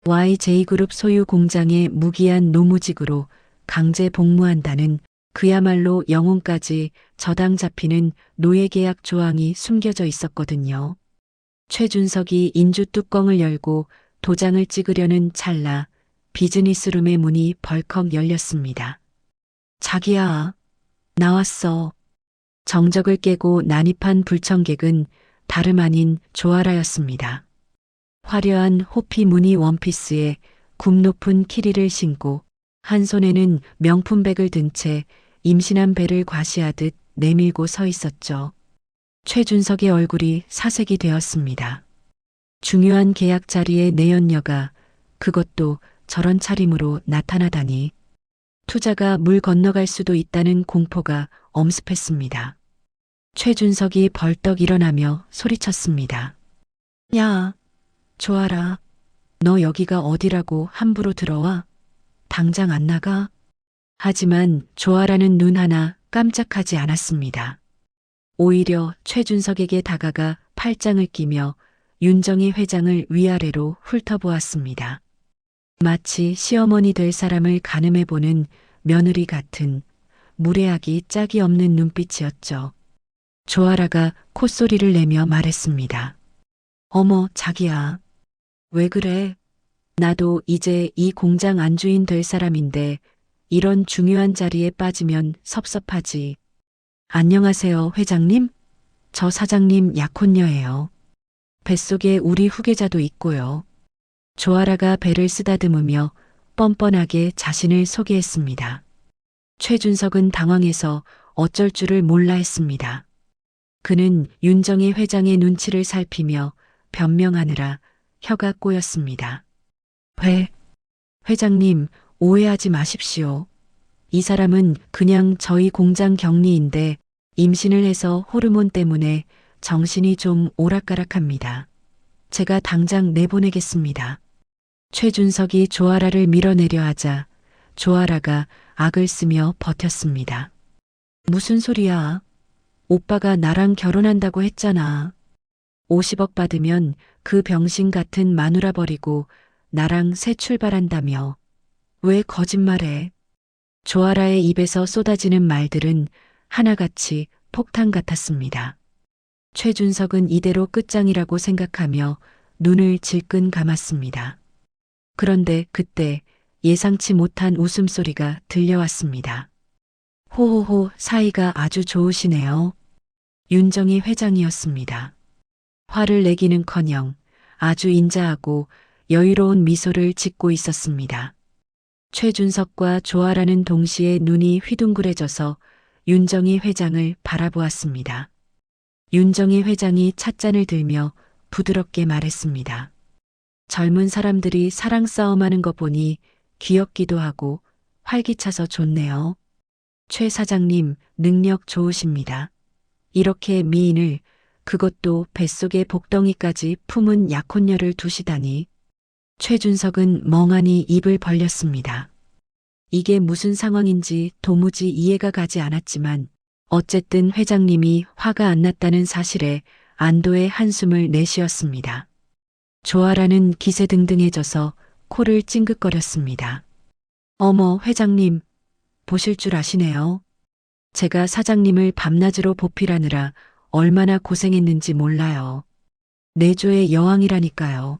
YJ그룹 소유 공장의 무기한 노무직으로 강제 복무한다는 그야말로 영혼까지 저당 잡히는 노예계약 조항이 숨겨져 있었거든요. 최준석이 인주 뚜껑을 열고 도장을 찍으려는 찰나 비즈니스룸의 문이 벌컥 열렸습니다. 자기야, 나왔어. 정적을 깨고 난입한 불청객은 다름 아닌 조아라였습니다. 화려한 호피 무늬 원피스에 굽 높은 키리를 신고 한 손에는 명품백을 든 채 임신한 배를 과시하듯 내밀고 서 있었죠. 최준석의 얼굴이 사색이 되었습니다. 중요한 계약 자리에 내연녀가 그것도 저런 차림으로 나타나다니. 투자가 물 건너갈 수도 있다는 공포가 엄습했습니다. 최준석이 벌떡 일어나며 소리쳤습니다. 야, 조아라. 너 여기가 어디라고 함부로 들어와? 당장 안 나가? 하지만 조아라는 눈 하나 깜짝하지 않았습니다. 오히려 최준석에게 다가가 팔짱을 끼며 윤정희 회장을 위아래로 훑어보았습니다. 마치 시어머니 될 사람을 가늠해보는 며느리 같은 무례하기 짝이 없는 눈빛이었죠. 조아라가 콧소리를 내며 말했습니다. 어머, 자기야. 왜 그래? 나도 이제 이 공장 안주인 될 사람인데 이런 중요한 자리에 빠지면 섭섭하지. 안녕하세요, 회장님. 저 사장님 약혼녀예요. 뱃속에 우리 후계자도 있고요. 조아라가 배를 쓰다듬으며 뻔뻔하게 자신을 소개했습니다. 최준석은 당황해서 어쩔 줄을 몰라 했습니다. 그는 윤정희 회장의 눈치를 살피며 변명하느라 혀가 꼬였습니다. 회장님, 오해하지 마십시오. 이 사람은 그냥 저희 공장 경리인데 임신을 해서 호르몬 때문에 정신이 좀 오락가락합니다. 제가 당장 내보내겠습니다. 최준석이 조아라를 밀어내려 하자 조아라가 악을 쓰며 버텼습니다. 무슨 소리야? 오빠가 나랑 결혼한다고 했잖아. 50억 받으면 그 병신 같은 마누라 버리고 나랑 새 출발한다며. 왜 거짓말해? 조아라의 입에서 쏟아지는 말들은 하나같이 폭탄 같았습니다. 최준석은 이대로 끝장이라고 생각하며 눈을 질끈 감았습니다. 그런데 그때 예상치 못한 웃음소리가 들려왔습니다. 호호호, 사이가 아주 좋으시네요. 윤정희 회장이었습니다. 화를 내기는커녕 아주 인자하고 여유로운 미소를 짓고 있었습니다. 최준석과 조아라는 동시에 눈이 휘둥그레져서 윤정희 회장을 바라보았습니다. 윤정희 회장이 찻잔을 들며 부드럽게 말했습니다. 젊은 사람들이 사랑 싸움하는 거 보니 귀엽기도 하고 활기차서 좋네요. 최 사장님, 능력 좋으십니다. 이렇게 미인을, 그것도 뱃속에 복덩이까지 품은 약혼녀를 두시다니. 최준석은 멍하니 입을 벌렸습니다. 이게 무슨 상황인지 도무지 이해가 가지 않았지만 어쨌든 회장님이 화가 안 났다는 사실에 안도의 한숨을 내쉬었습니다. 조아라는 기세등등해져서 코를 찡긋거렸습니다. 어머, 회장님, 보실 줄 아시네요. 제가 사장님을 밤낮으로 보필하느라 얼마나 고생했는지 몰라요. 내조의 여왕이라니까요.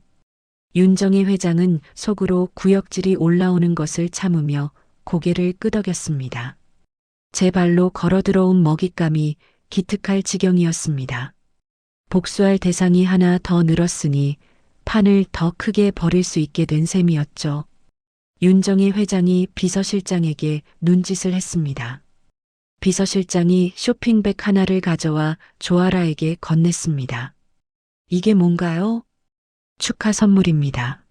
윤정희 회장은 속으로 구역질이 올라오는 것을 참으며 고개를 끄덕였습니다. 제 발로 걸어들어온 먹잇감이 기특할 지경이었습니다. 복수할 대상이 하나 더 늘었으니 판을 더 크게 벌일 수 있게 된 셈이었죠. 윤정희 회장이 비서실장에게 눈짓을 했습니다. 비서실장이 쇼핑백 하나를 가져와 조아라에게 건넸습니다. 이게 뭔가요? 축하 선물입니다.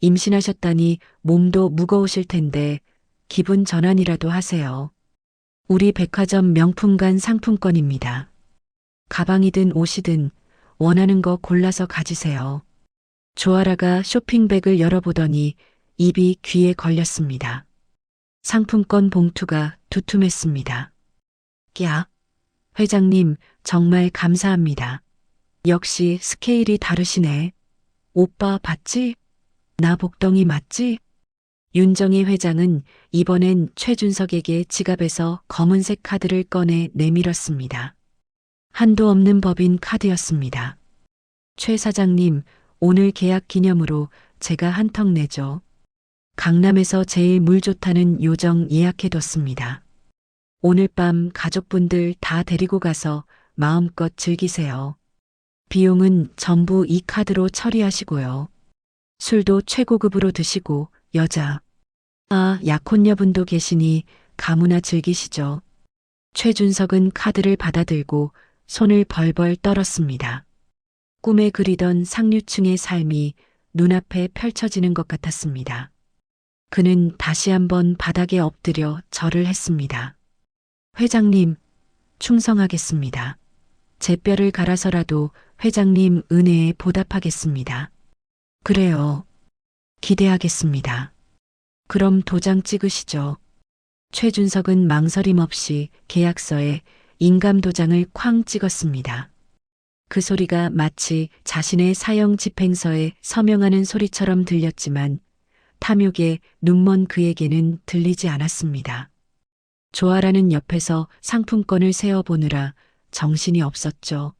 임신하셨다니 몸도 무거우실 텐데 기분 전환이라도 하세요. 우리 백화점 명품관 상품권입니다. 가방이든 옷이든 원하는 거 골라서 가지세요. 조아라가 쇼핑백을 열어보더니 입이 귀에 걸렸습니다. 상품권 봉투가 두툼했습니다. 야, 회장님 정말 감사합니다. 역시 스케일이 다르시네. 오빠 봤지? 나 복덩이 맞지? 윤정희 회장은 이번엔 최준석에게 지갑에서 검은색 카드를 꺼내 내밀었습니다. 한도 없는 법인 카드였습니다. 최 사장님, 오늘 계약 기념으로 제가 한턱 내죠. 강남에서 제일 물 좋다는 요정 예약해뒀습니다. 오늘 밤 가족분들 다 데리고 가서 마음껏 즐기세요. 비용은 전부 이 카드로 처리하시고요. 술도 최고급으로 드시고 약혼녀분도 계시니 가무나 즐기시죠. 최준석은 카드를 받아들고 손을 벌벌 떨었습니다. 꿈에 그리던 상류층의 삶이 눈앞에 펼쳐지는 것 같았습니다. 그는 다시 한번 바닥에 엎드려 절을 했습니다. 회장님, 충성하겠습니다. 제 뼈를 갈아서라도 회장님 은혜에 보답하겠습니다. 그래요. 기대하겠습니다. 그럼 도장 찍으시죠. 최준석은 망설임 없이 계약서에 인감 도장을 쾅 찍었습니다. 그 소리가 마치 자신의 사형 집행서에 서명하는 소리처럼 들렸지만 탐욕에 눈먼 그에게는 들리지 않았습니다. 조아라는 옆에서 상품권을 세어보느라 정신이 없었죠.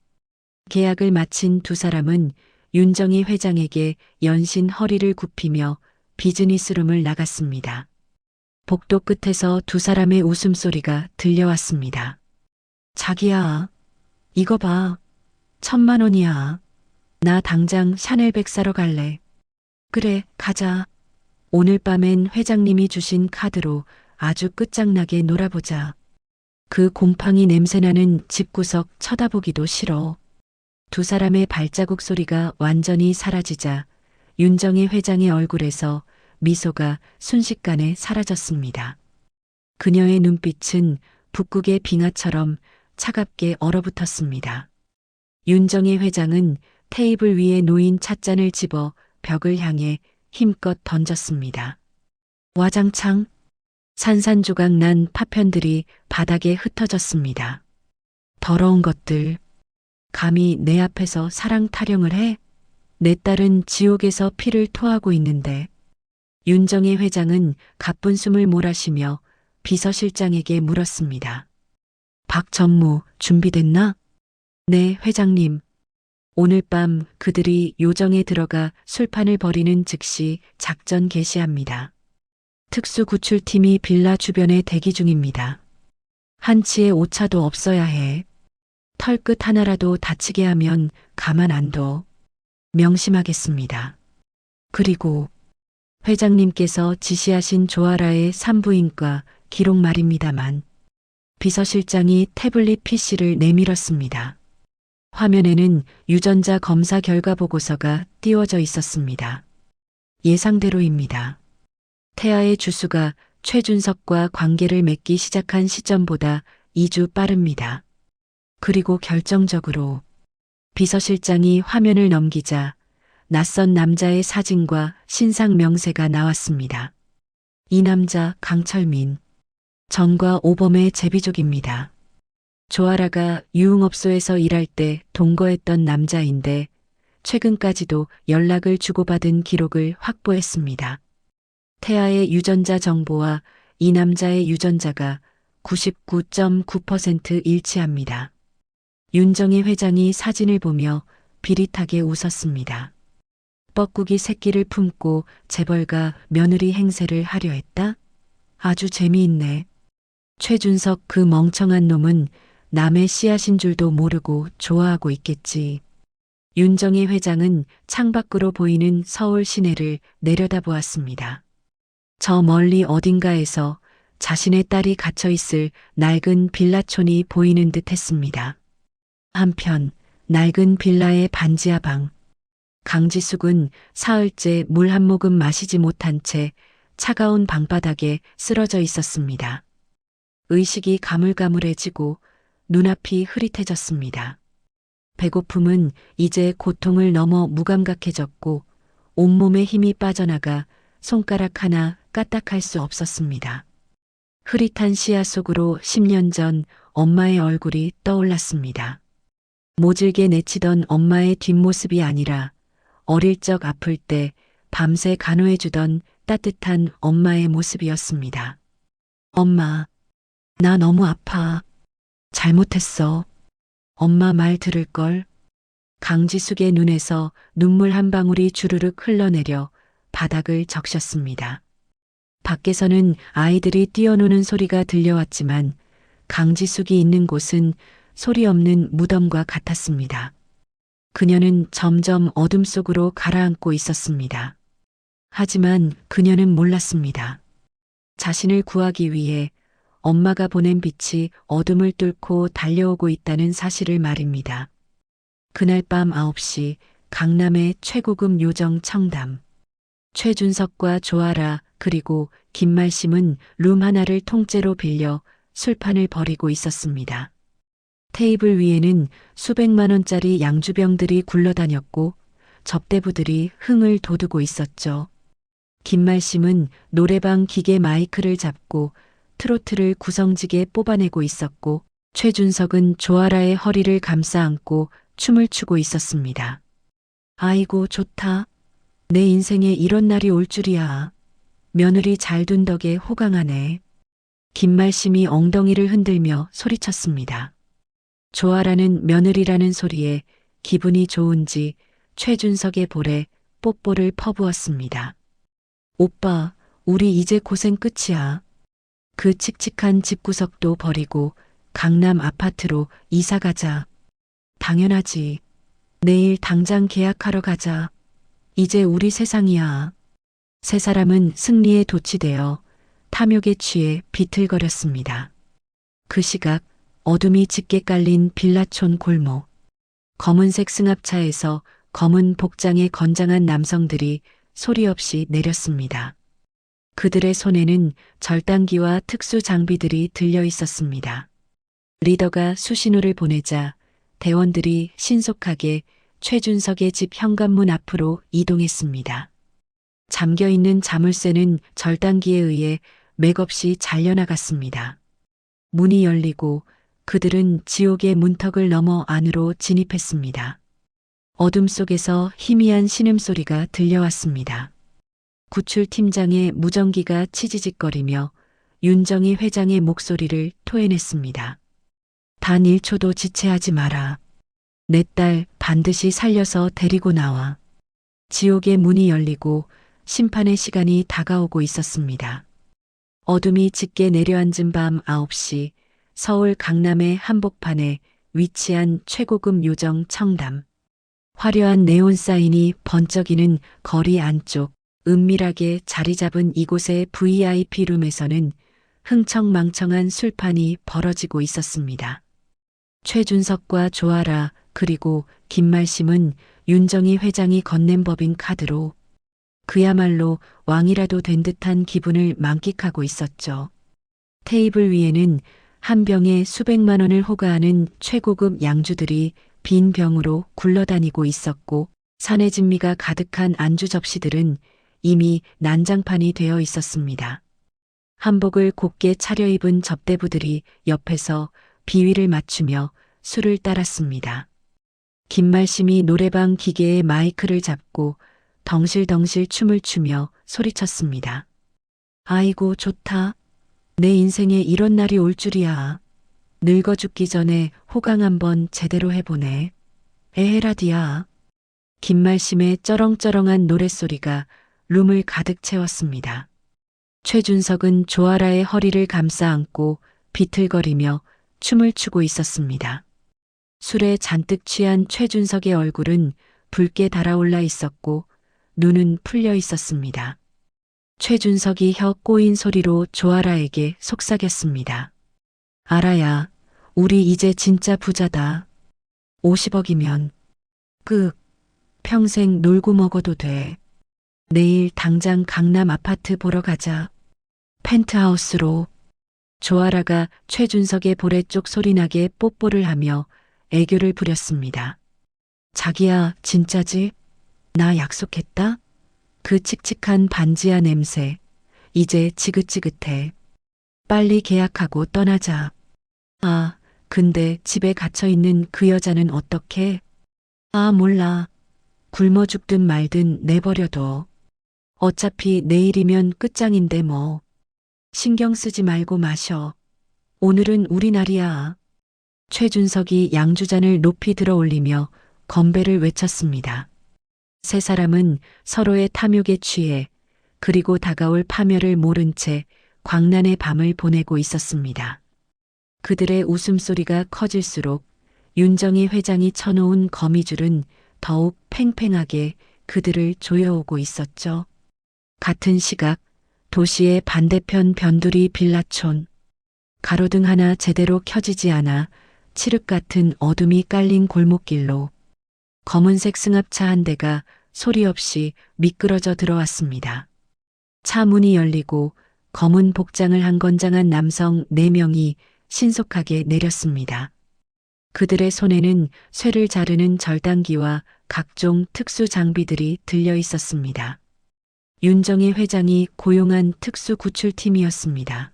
계약을 마친 두 사람은 윤정희 회장에게 연신 허리를 굽히며 비즈니스룸을 나갔습니다. 복도 끝에서 두 사람의 웃음소리가 들려왔습니다. 자기야, 이거 봐. 1,000만 원이야. 나 당장 샤넬백 사러 갈래. 그래, 가자. 오늘 밤엔 회장님이 주신 카드로 아주 끝장나게 놀아보자. 그 곰팡이 냄새나는 집구석 쳐다보기도 싫어. 두 사람의 발자국 소리가 완전히 사라지자 윤정희 회장의 얼굴에서 미소가 순식간에 사라졌습니다. 그녀의 눈빛은 북극의 빙하처럼 차갑게 얼어붙었습니다. 윤정희 회장은 테이블 위에 놓인 찻잔을 집어 벽을 향해 힘껏 던졌습니다. 와장창 산산조각 난 파편들이 바닥에 흩어졌습니다. 더러운 것들. 감히 내 앞에서 사랑 타령을 해? 내 딸은 지옥에서 피를 토하고 있는데. 윤정희 회장은 가쁜 숨을 몰아쉬며 비서실장에게 물었습니다. 박 전무 준비됐나? 네, 회장님. 오늘 밤 그들이 요정에 들어가 술판을 벌이는 즉시 작전 개시합니다. 특수구출팀이 빌라 주변에 대기 중입니다. 한치의 오차도 없어야 해. 털끝 하나라도 다치게 하면 가만 안 둬. 명심하겠습니다. 그리고 회장님께서 지시하신 조아라의 산부인과 기록 말입니다만 비서실장이 태블릿 PC를 내밀었습니다. 화면에는 유전자 검사 결과 보고서가 띄워져 있었습니다. 예상대로입니다. 태아의 주수가 최준석과 관계를 맺기 시작한 시점보다 2주 빠릅니다. 그리고 결정적으로 비서실장이 화면을 넘기자 낯선 남자의 사진과 신상 명세가 나왔습니다. 이 남자 강철민, 전과 오범의 제비족입니다. 조아라가 유흥업소에서 일할 때 동거했던 남자인데 최근까지도 연락을 주고받은 기록을 확보했습니다. 태아의 유전자 정보와 이 남자의 유전자가 99.9% 일치합니다. 윤정희 회장이 사진을 보며 비릿하게 웃었습니다. 뻐꾸기 새끼를 품고 재벌가 며느리 행세를 하려 했다? 아주 재미있네. 최준석 그 멍청한 놈은 남의 씨앗인 줄도 모르고 좋아하고 있겠지. 윤정희 회장은 창밖으로 보이는 서울 시내를 내려다보았습니다. 저 멀리 어딘가에서 자신의 딸이 갇혀있을 낡은 빌라촌이 보이는 듯 했습니다. 한편 낡은 빌라의 반지하 방. 강지숙은 사흘째 물 한 모금 마시지 못한 채 차가운 방바닥에 쓰러져 있었습니다. 의식이 가물가물해지고 눈앞이 흐릿해졌습니다. 배고픔은 이제 고통을 넘어 무감각해졌고 온몸에 힘이 빠져나가 손가락 하나 까딱할 수 없었습니다. 흐릿한 시야 속으로 10년 전 엄마의 얼굴이 떠올랐습니다. 모질게 내치던 엄마의 뒷모습이 아니라 어릴 적 아플 때 밤새 간호해주던 따뜻한 엄마의 모습이었습니다. 엄마, 나 너무 아파. 잘못했어. 엄마 말 들을걸. 강지숙의 눈에서 눈물 한 방울이 주르륵 흘러내려 바닥을 적셨습니다. 밖에서는 아이들이 뛰어노는 소리가 들려왔지만 강지숙이 있는 곳은 소리 없는 무덤과 같았습니다. 그녀는 점점 어둠 속으로 가라앉고 있었습니다. 하지만 그녀는 몰랐습니다. 자신을 구하기 위해 엄마가 보낸 빛이 어둠을 뚫고 달려오고 있다는 사실을 말입니다. 그날 밤 9시 강남의 최고급 요정 청담. 최준석과 조아라 그리고 김말심은 룸 하나를 통째로 빌려 술판을 벌이고 있었습니다. 테이블 위에는 수백만 원짜리 양주병들이 굴러다녔고 접대부들이 흥을 돋우고 있었죠. 김말심은 노래방 기계 마이크를 잡고 트로트를 구성지게 뽑아내고 있었고 최준석은 조아라의 허리를 감싸 안고 춤을 추고 있었습니다. 아이고 좋다. 내 인생에 이런 날이 올 줄이야. 며느리 잘 둔 덕에 호강하네. 김말심이 엉덩이를 흔들며 소리쳤습니다. 조아라는 며느리라는 소리에 기분이 좋은지 최준석의 볼에 뽀뽀를 퍼부었습니다. 오빠, 우리 이제 고생 끝이야. 그 칙칙한 집구석도 버리고 강남 아파트로 이사 가자. 당연하지. 내일 당장 계약하러 가자. 이제 우리 세상이야. 세 사람은 승리에 도취되어 탐욕에 취해 비틀거렸습니다. 그 시각 어둠이 짙게 깔린 빌라촌 골목. 검은색 승합차에서 검은 복장의 건장한 남성들이 소리 없이 내렸습니다. 그들의 손에는 절단기와 특수 장비들이 들려 있었습니다. 리더가 수신호를 보내자 대원들이 신속하게 최준석의 집 현관문 앞으로 이동했습니다. 잠겨있는 자물쇠는 절단기에 의해 맥없이 잘려나갔습니다. 문이 열리고 그들은 지옥의 문턱을 넘어 안으로 진입했습니다. 어둠 속에서 희미한 신음소리가 들려왔습니다. 구출팀장의 무전기가 치지직거리며 윤정희 회장의 목소리를 토해냈습니다. 단 1초도 지체하지 마라. 내 딸 반드시 살려서 데리고 나와. 지옥의 문이 열리고 심판의 시간이 다가오고 있었습니다. 어둠이 짙게 내려앉은 밤 9시 서울 강남의 한복판에 위치한 최고급 요정 청담. 화려한 네온 사인이 번쩍이는 거리 안쪽 은밀하게 자리 잡은 이곳의 VIP 룸에서는 흥청망청한 술판이 벌어지고 있었습니다. 최준석과 조아라 그리고 김말심은 윤정희 회장이 건넨 법인 카드로 그야말로 왕이라도 된 듯한 기분을 만끽하고 있었죠. 테이블 위에는 한 병에 수백만 원을 호가하는 최고급 양주들이 빈 병으로 굴러다니고 있었고 산의 진미가 가득한 안주 접시들은 이미 난장판이 되어 있었습니다. 한복을 곱게 차려입은 접대부들이 옆에서 비위를 맞추며 술을 따랐습니다. 김말심이 노래방 기계에 마이크를 잡고 덩실덩실 춤을 추며 소리쳤습니다. 아이고 좋다. 내 인생에 이런 날이 올 줄이야. 늙어 죽기 전에 호강 한번 제대로 해보네. 에헤라디야. 김말심의 쩌렁쩌렁한 노랫소리가 룸을 가득 채웠습니다. 최준석은 조아라의 허리를 감싸 안고 비틀거리며 춤을 추고 있었습니다. 술에 잔뜩 취한 최준석의 얼굴은 붉게 달아올라 있었고 눈은 풀려 있었습니다. 최준석이 혀 꼬인 소리로 조아라에게 속삭였습니다. 아라야, 우리 이제 진짜 부자다. 50억이면 평생 놀고 먹어도 돼. 내일 당장 강남 아파트 보러 가자. 펜트하우스로. 조아라가 최준석의 볼에 쪽 소리나게 뽀뽀를 하며 애교를 부렸습니다. 자기야, 진짜지? 나 약속했다? 그 칙칙한 반지하 냄새. 이제 지긋지긋해. 빨리 계약하고 떠나자. 아, 근데 집에 갇혀있는 그 여자는 어떡해? 아, 몰라. 굶어 죽든 말든 내버려둬. 어차피 내일이면 끝장인데 뭐. 신경 쓰지 말고 마셔. 오늘은 우리 날이야. 최준석이 양주잔을 높이 들어 올리며 건배를 외쳤습니다. 세 사람은 서로의 탐욕에 취해 그리고 다가올 파멸을 모른 채 광란의 밤을 보내고 있었습니다. 그들의 웃음소리가 커질수록 윤정희 회장이 쳐놓은 거미줄은 더욱 팽팽하게 그들을 조여오고 있었죠. 같은 시각 도시의 반대편 변두리 빌라촌. 가로등 하나 제대로 켜지지 않아 칠흑 같은 어둠이 깔린 골목길로 검은색 승합차 한 대가 소리 없이 미끄러져 들어왔습니다. 차 문이 열리고 검은 복장을 한 건장한 남성 4명이 신속하게 내렸습니다. 그들의 손에는 쇠를 자르는 절단기와 각종 특수 장비들이 들려 있었습니다. 윤정희 회장이 고용한 특수 구출팀이었습니다.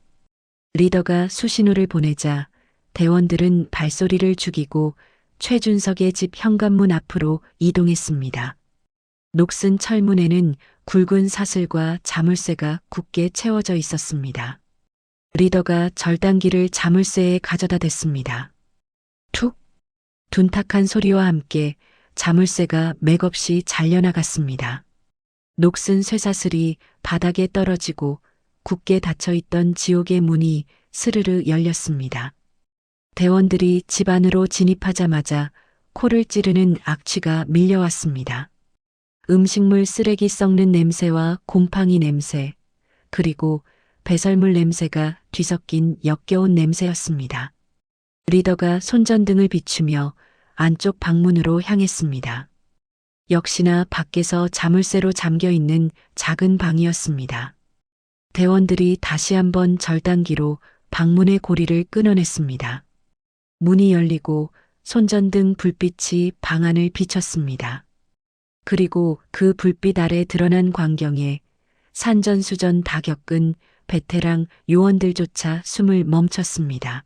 리더가 수신호를 보내자 대원들은 발소리를 죽이고 최준석의 집 현관문 앞으로 이동했습니다. 녹슨 철문에는 굵은 사슬과 자물쇠가 굳게 채워져 있었습니다. 리더가 절단기를 자물쇠에 가져다 댔습니다. 툭! 둔탁한 소리와 함께 자물쇠가 맥없이 잘려나갔습니다. 녹슨 쇠사슬이 바닥에 떨어지고 굳게 닫혀있던 지옥의 문이 스르르 열렸습니다. 대원들이 집 안으로 진입하자마자 코를 찌르는 악취가 밀려왔습니다. 음식물 쓰레기 썩는 냄새와 곰팡이 냄새, 그리고 배설물 냄새가 뒤섞인 역겨운 냄새였습니다. 리더가 손전등을 비추며 안쪽 방문으로 향했습니다. 역시나 밖에서 자물쇠로 잠겨있는 작은 방이었습니다. 대원들이 다시 한번 절단기로 방문의 고리를 끊어냈습니다. 문이 열리고 손전등 불빛이 방 안을 비쳤습니다. 그리고 그 불빛 아래 드러난 광경에 산전수전 다 겪은 베테랑 요원들조차 숨을 멈췄습니다.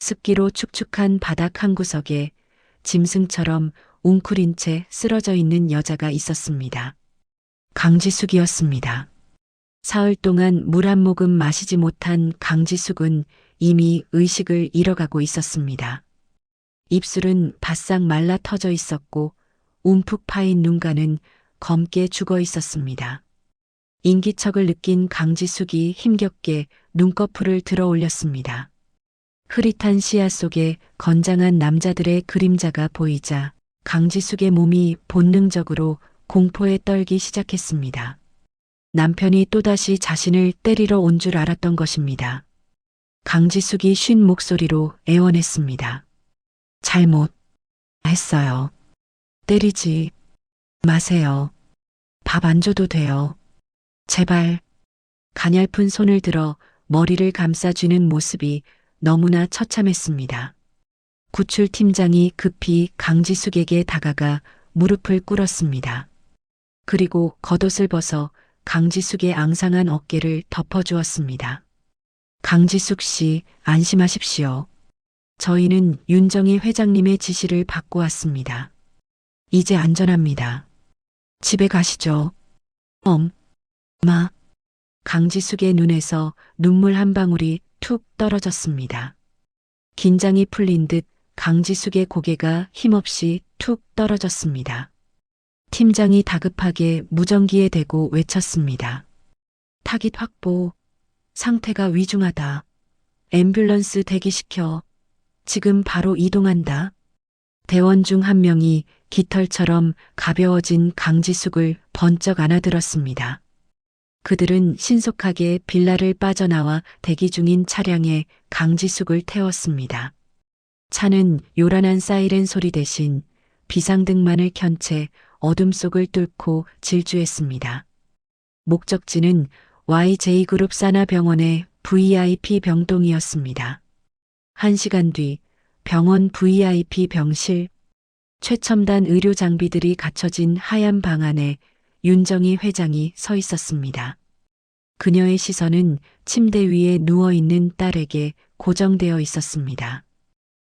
습기로 축축한 바닥 한 구석에 짐승처럼 웅크린 채 쓰러져 있는 여자가 있었습니다. 강지숙이었습니다. 사흘 동안 물 한 모금 마시지 못한 강지숙은 이미 의식을 잃어가고 있었습니다. 입술은 바싹 말라 터져 있었고 움푹 파인 눈가는 검게 죽어 있었습니다. 인기척을 느낀 강지숙이 힘겹게 눈꺼풀을 들어 올렸습니다. 흐릿한 시야 속에 건장한 남자들의 그림자가 보이자 강지숙의 몸이 본능적으로 공포에 떨기 시작했습니다. 남편이 또다시 자신을 때리러 온 줄 알았던 것입니다. 강지숙이 쉰 목소리로 애원했습니다. 잘못 했어요. 때리지 마세요. 밥 안 줘도 돼요. 제발. 가냘픈 손을 들어 머리를 감싸쥐는 모습이 너무나 처참했습니다. 구출팀장이 급히 강지숙에게 다가가 무릎을 꿇었습니다. 그리고 겉옷을 벗어 강지숙의 앙상한 어깨를 덮어주었습니다. 강지숙 씨, 안심하십시오. 저희는 윤정희 회장님의 지시를 받고 왔습니다. 이제 안전합니다. 집에 가시죠. 엄마. 강지숙의 눈에서 눈물 한 방울이 툭 떨어졌습니다. 긴장이 풀린 듯 강지숙의 고개가 힘없이 툭 떨어졌습니다. 팀장이 다급하게 무전기에 대고 외쳤습니다. 타깃 확보. 상태가 위중하다. 앰뷸런스 대기시켜. 지금 바로 이동한다. 대원 중 한 명이 깃털처럼 가벼워진 강지숙을 번쩍 안아들었습니다. 그들은 신속하게 빌라를 빠져나와 대기 중인 차량에 강지숙을 태웠습니다. 차는 요란한 사이렌 소리 대신 비상등만을 켠 채 어둠 속을 뚫고 질주했습니다. 목적지는 YJ그룹 산하병원의 VIP 병동이었습니다. 1시간 뒤 병원 VIP 병실, 최첨단 의료 장비들이 갖춰진 하얀 방 안에 윤정희 회장이 서 있었습니다. 그녀의 시선은 침대 위에 누워있는 딸에게 고정되어 있었습니다.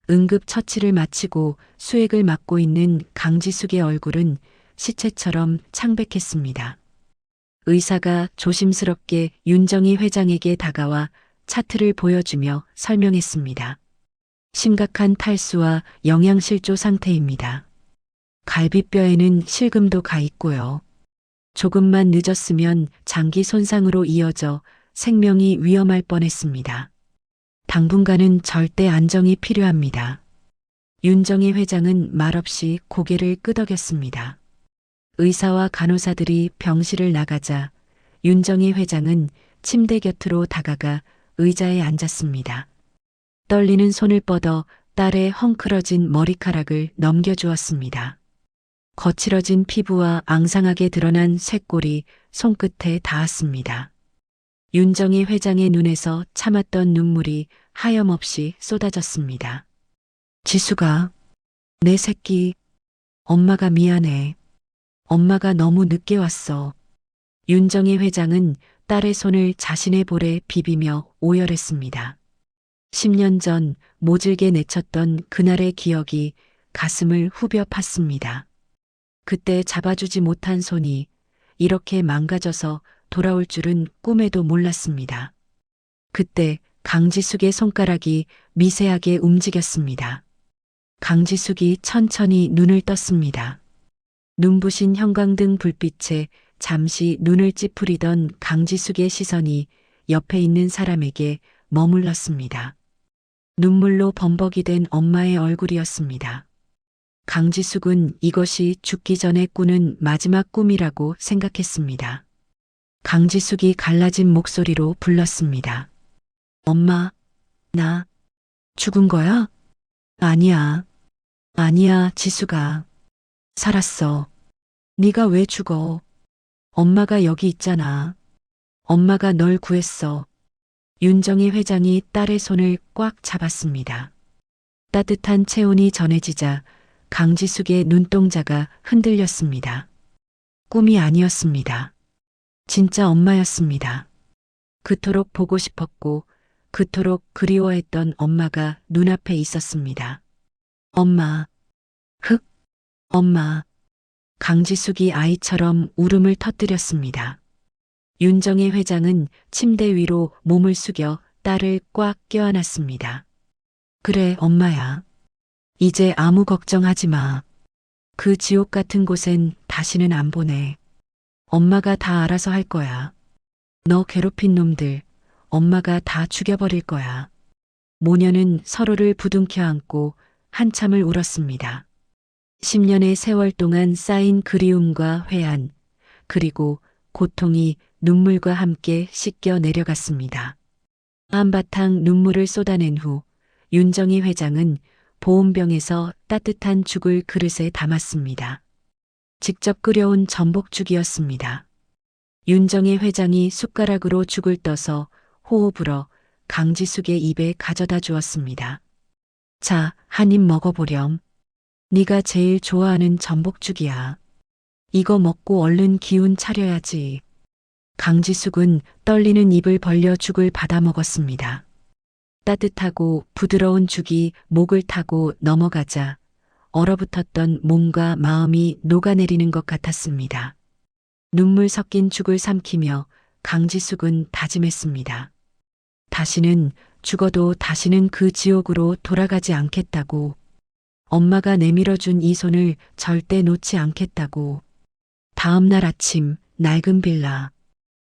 응급 처치를 마치고 수액을 맞고 있는 강지숙의 얼굴은 시체처럼 창백했습니다. 의사가 조심스럽게 윤정희 회장에게 다가와 차트를 보여주며 설명했습니다. 심각한 탈수와 영양실조 상태입니다. 갈비뼈에는 실금도 가 있고요. 조금만 늦었으면 장기 손상으로 이어져 생명이 위험할 뻔했습니다. 당분간은 절대 안정이 필요합니다. 윤정희 회장은 말없이 고개를 끄덕였습니다. 의사와 간호사들이 병실을 나가자 윤정희 회장은 침대 곁으로 다가가 의자에 앉았습니다. 떨리는 손을 뻗어 딸의 헝클어진 머리카락을 넘겨주었습니다. 거칠어진 피부와 앙상하게 드러난 쇄골이 손끝에 닿았습니다. 윤정희 회장의 눈에서 참았던 눈물이 하염없이 쏟아졌습니다. 지수가, 내 새끼, 엄마가 미안해. 엄마가 너무 늦게 왔어. 윤정희 회장은 딸의 손을 자신의 볼에 비비며 오열했습니다. 10년 전 모질게 내쳤던 그날의 기억이 가슴을 후벼 팠습니다. 그때 잡아주지 못한 손이 이렇게 망가져서 돌아올 줄은 꿈에도 몰랐습니다. 그때 강지숙의 손가락이 미세하게 움직였습니다. 강지숙이 천천히 눈을 떴습니다. 눈부신 형광등 불빛에 잠시 눈을 찌푸리던 강지숙의 시선이 옆에 있는 사람에게 머물렀습니다. 눈물로 범벅이 된 엄마의 얼굴이었습니다. 강지숙은 이것이 죽기 전에 꾸는 마지막 꿈이라고 생각했습니다. 강지숙이 갈라진 목소리로 불렀습니다. 엄마, 나 죽은 거야? 아니야. 아니야, 지수가. 살았어. 네가 왜 죽어? 엄마가 여기 있잖아. 엄마가 널 구했어. 윤정희 회장이 딸의 손을 꽉 잡았습니다. 따뜻한 체온이 전해지자 강지숙의 눈동자가 흔들렸습니다. 꿈이 아니었습니다. 진짜 엄마였습니다. 그토록 보고 싶었고 그토록 그리워했던 엄마가 눈앞에 있었습니다. 엄마. 엄마. 강지숙이 아이처럼 울음을 터뜨렸습니다. 윤정희 회장은 침대 위로 몸을 숙여 딸을 꽉 껴안았습니다. 그래, 엄마야. 이제 아무 걱정하지 마. 그 지옥 같은 곳엔 다시는 안 보내. 엄마가 다 알아서 할 거야. 너 괴롭힌 놈들, 엄마가 다 죽여버릴 거야. 모녀는 서로를 부둥켜 안고 한참을 울었습니다. 10년의 세월 동안 쌓인 그리움과 회한, 그리고 고통이 눈물과 함께 씻겨 내려갔습니다. 한바탕 눈물을 쏟아낸 후 윤정희 회장은 보온병에서 따뜻한 죽을 그릇에 담았습니다. 직접 끓여온 전복죽이었습니다. 윤정희 회장이 숟가락으로 죽을 떠서 호호 불어 강지숙의 입에 가져다 주었습니다. 자, 한 입 먹어보렴. 네가 제일 좋아하는 전복죽이야. 이거 먹고 얼른 기운 차려야지. 강지숙은 떨리는 입을 벌려 죽을 받아 먹었습니다. 따뜻하고 부드러운 죽이 목을 타고 넘어가자 얼어붙었던 몸과 마음이 녹아내리는 것 같았습니다. 눈물 섞인 죽을 삼키며 강지숙은 다짐했습니다. 다시는 죽어도 다시는 그 지옥으로 돌아가지 않겠다고. 엄마가 내밀어준 이 손을 절대 놓지 않겠다고. 다음 날 아침 낡은 빌라.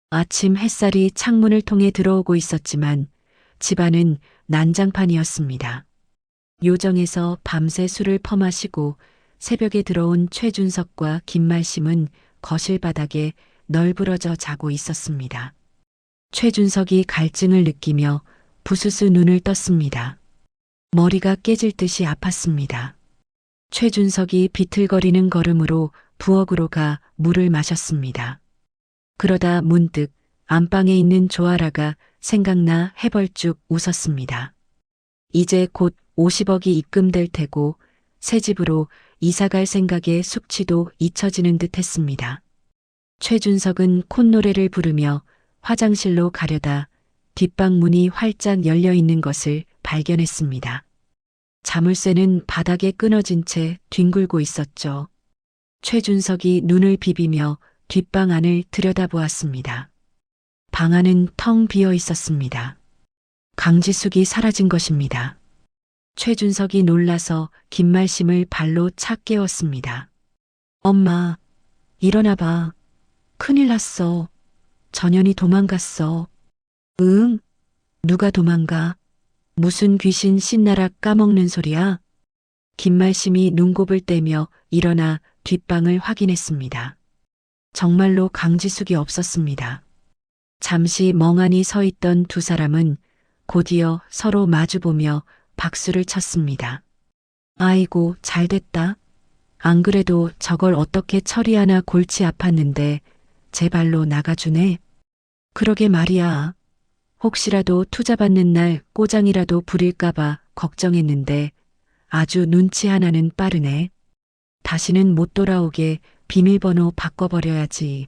아침 햇살이 창문을 통해 들어오고 있었지만 집안은 난장판이었습니다. 요정에서 밤새 술을 퍼마시고 새벽에 들어온 최준석과 김말심은 거실 바닥에 널브러져 자고 있었습니다. 최준석이 갈증을 느끼며 부스스 눈을 떴습니다. 머리가 깨질 듯이 아팠습니다. 최준석이 비틀거리는 걸음으로 부엌으로 가 물을 마셨습니다. 그러다 문득 안방에 있는 조아라가 생각나 해벌쭉 웃었습니다. 이제 곧 50억이 입금될 테고 새 집으로 이사갈 생각에 숙취도 잊혀지는 듯 했습니다. 최준석은 콧노래를 부르며 화장실로 가려다 뒷방 문이 활짝 열려 있는 것을 발견했습니다. 자물쇠는 바닥에 끊어진 채 뒹굴고 있었죠. 최준석이 눈을 비비며 뒷방 안을 들여다보았습니다. 방 안은 텅 비어 있었습니다. 강지숙이 사라진 것입니다. 최준석이 놀라서 김말심을 발로 착 깨웠습니다. 엄마, 일어나봐. 큰일 났어. 전현이 도망갔어. 응? 누가 도망가? 무슨 귀신 신나락 까먹는 소리야? 김말심이 눈곱을 떼며 일어나 뒷방을 확인했습니다. 정말로 강지숙이 없었습니다. 잠시 멍하니 서 있던 두 사람은 곧이어 서로 마주보며 박수를 쳤습니다. 아이고, 잘됐다. 안 그래도 저걸 어떻게 처리하나 골치 아팠는데 제 발로 나가주네. 그러게 말이야. 혹시라도 투자받는 날 꼬장이라도 부릴까봐 걱정했는데 아주 눈치 하나는 빠르네. 다시는 못 돌아오게 비밀번호 바꿔버려야지.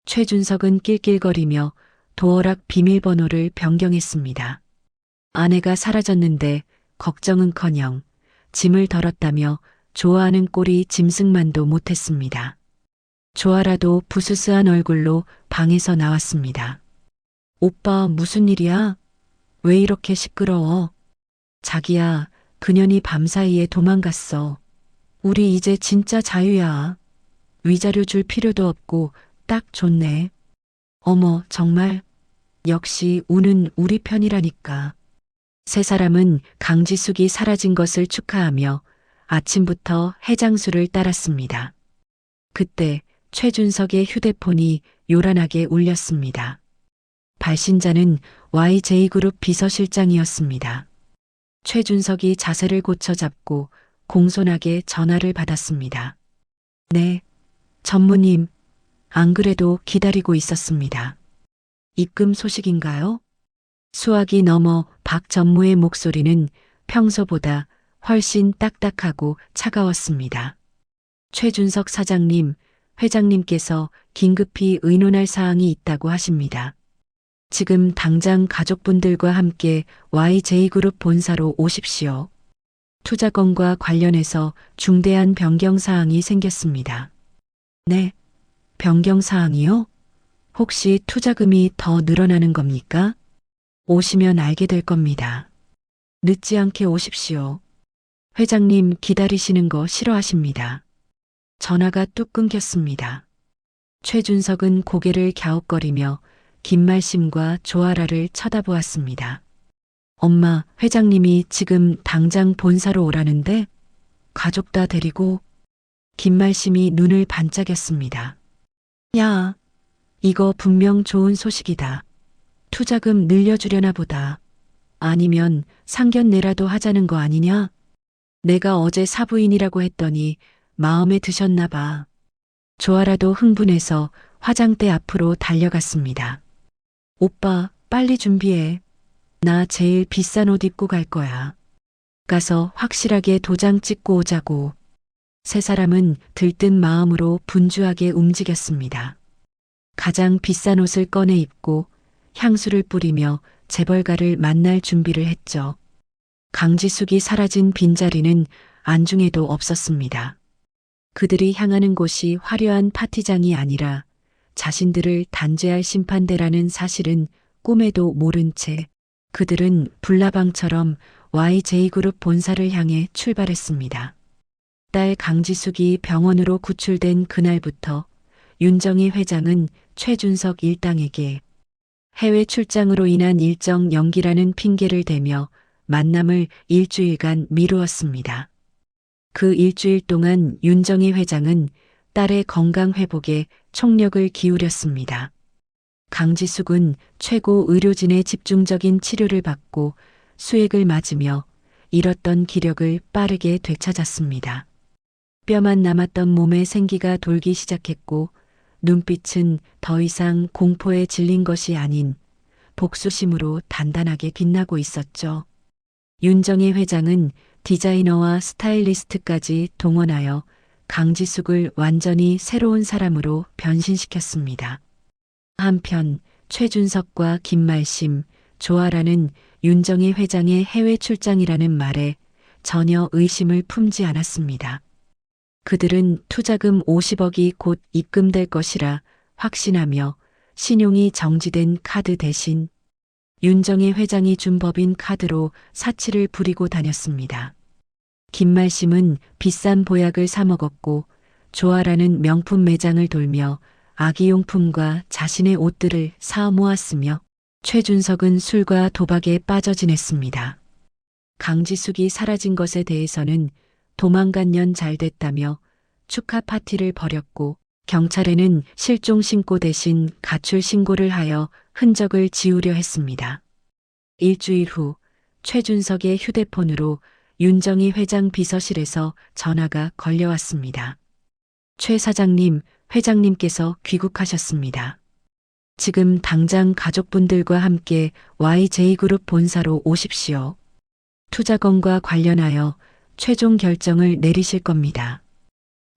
최준석은 낄낄거리며 도어락 비밀번호를 변경했습니다. 아내가 사라졌는데 걱정은커녕 짐을 덜었다며 좋아하는 꼴이 짐승만도 못했습니다. 조아라도 부스스한 얼굴로 방에서 나왔습니다. 오빠, 무슨 일이야? 왜 이렇게 시끄러워? 자기야, 그년이 밤사이에 도망갔어. 우리 이제 진짜 자유야. 위자료 줄 필요도 없고 딱 좋네. 어머, 정말. 역시 운은 우리 편이라니까. 세 사람은 강지숙이 사라진 것을 축하하며 아침부터 해장술을 따랐습니다. 그때 최준석의 휴대폰이 요란하게 울렸습니다. 발신자는 YJ그룹 비서실장이었습니다. 최준석이 자세를 고쳐잡고 공손하게 전화를 받았습니다. 네, 전무님. 안 그래도 기다리고 있었습니다. 입금 소식인가요? 수화기 너머 박 전무의 목소리는 평소보다 훨씬 딱딱하고 차가웠습니다. 최준석 사장님, 회장님께서 긴급히 의논할 사항이 있다고 하십니다. 지금 당장 가족분들과 함께 YJ그룹 본사로 오십시오. 투자건과 관련해서 중대한 변경 사항이 생겼습니다. 네, 변경 사항이요? 혹시 투자금이 더 늘어나는 겁니까? 오시면 알게 될 겁니다. 늦지 않게 오십시오. 회장님 기다리시는 거 싫어하십니다. 전화가 뚝 끊겼습니다. 최준석은 고개를 갸웃거리며 김말심과 조아라를 쳐다보았습니다. 엄마, 회장님이 지금 당장 본사로 오라는데 가족 다 데리고. 김말심이 눈을 반짝였습니다. 야, 이거 분명 좋은 소식이다. 투자금 늘려주려나 보다. 아니면 상견례라도 하자는 거 아니냐? 내가 어제 사부인이라고 했더니 마음에 드셨나 봐. 조아라도 흥분해서 화장대 앞으로 달려갔습니다. 오빠, 빨리 준비해. 나 제일 비싼 옷 입고 갈 거야. 가서 확실하게 도장 찍고 오자고. 세 사람은 들뜬 마음으로 분주하게 움직였습니다. 가장 비싼 옷을 꺼내 입고 향수를 뿌리며 재벌가를 만날 준비를 했죠. 강지숙이 사라진 빈자리는 안중에도 없었습니다. 그들이 향하는 곳이 화려한 파티장이 아니라 자신들을 단죄할 심판대라는 사실은 꿈에도 모른 채 그들은 불나방처럼 YJ그룹 본사를 향해 출발했습니다. 딸 강지숙이 병원으로 구출된 그날부터 윤정희 회장은 최준석 일당에게 해외 출장으로 인한 일정 연기라는 핑계를 대며 만남을 일주일간 미루었습니다. 그 일주일 동안 윤정희 회장은 딸의 건강 회복에 총력을 기울였습니다. 강지숙은 최고 의료진의 집중적인 치료를 받고 수액을 맞으며 잃었던 기력을 빠르게 되찾았습니다. 뼈만 남았던 몸에 생기가 돌기 시작했고 눈빛은 더 이상 공포에 질린 것이 아닌 복수심으로 단단하게 빛나고 있었죠. 윤정희 회장은 디자이너와 스타일리스트까지 동원하여 강지숙을 완전히 새로운 사람으로 변신시켰습니다. 한편 최준석과 김말심, 조아라는 윤정희 회장의 해외 출장이라는 말에 전혀 의심을 품지 않았습니다. 그들은 투자금 50억이 곧 입금될 것이라 확신하며 신용이 정지된 카드 대신 윤정희 회장이 준 법인 카드로 사치를 부리고 다녔습니다. 김말심은 비싼 보약을 사 먹었고 조아라는 명품 매장을 돌며 아기용품과 자신의 옷들을 사 모았으며 최준석은 술과 도박에 빠져 지냈습니다. 강지숙이 사라진 것에 대해서는 도망간 년 잘 됐다며 축하 파티를 벌였고 경찰에는 실종 신고 대신 가출 신고를 하여 흔적을 지우려 했습니다. 일주일 후 최준석의 휴대폰으로 윤정희 회장 비서실에서 전화가 걸려왔습니다. 최 사장님, 회장님께서 귀국하셨습니다. 지금 당장 가족분들과 함께 YJ그룹 본사로 오십시오. 투자건과 관련하여 최종 결정을 내리실 겁니다.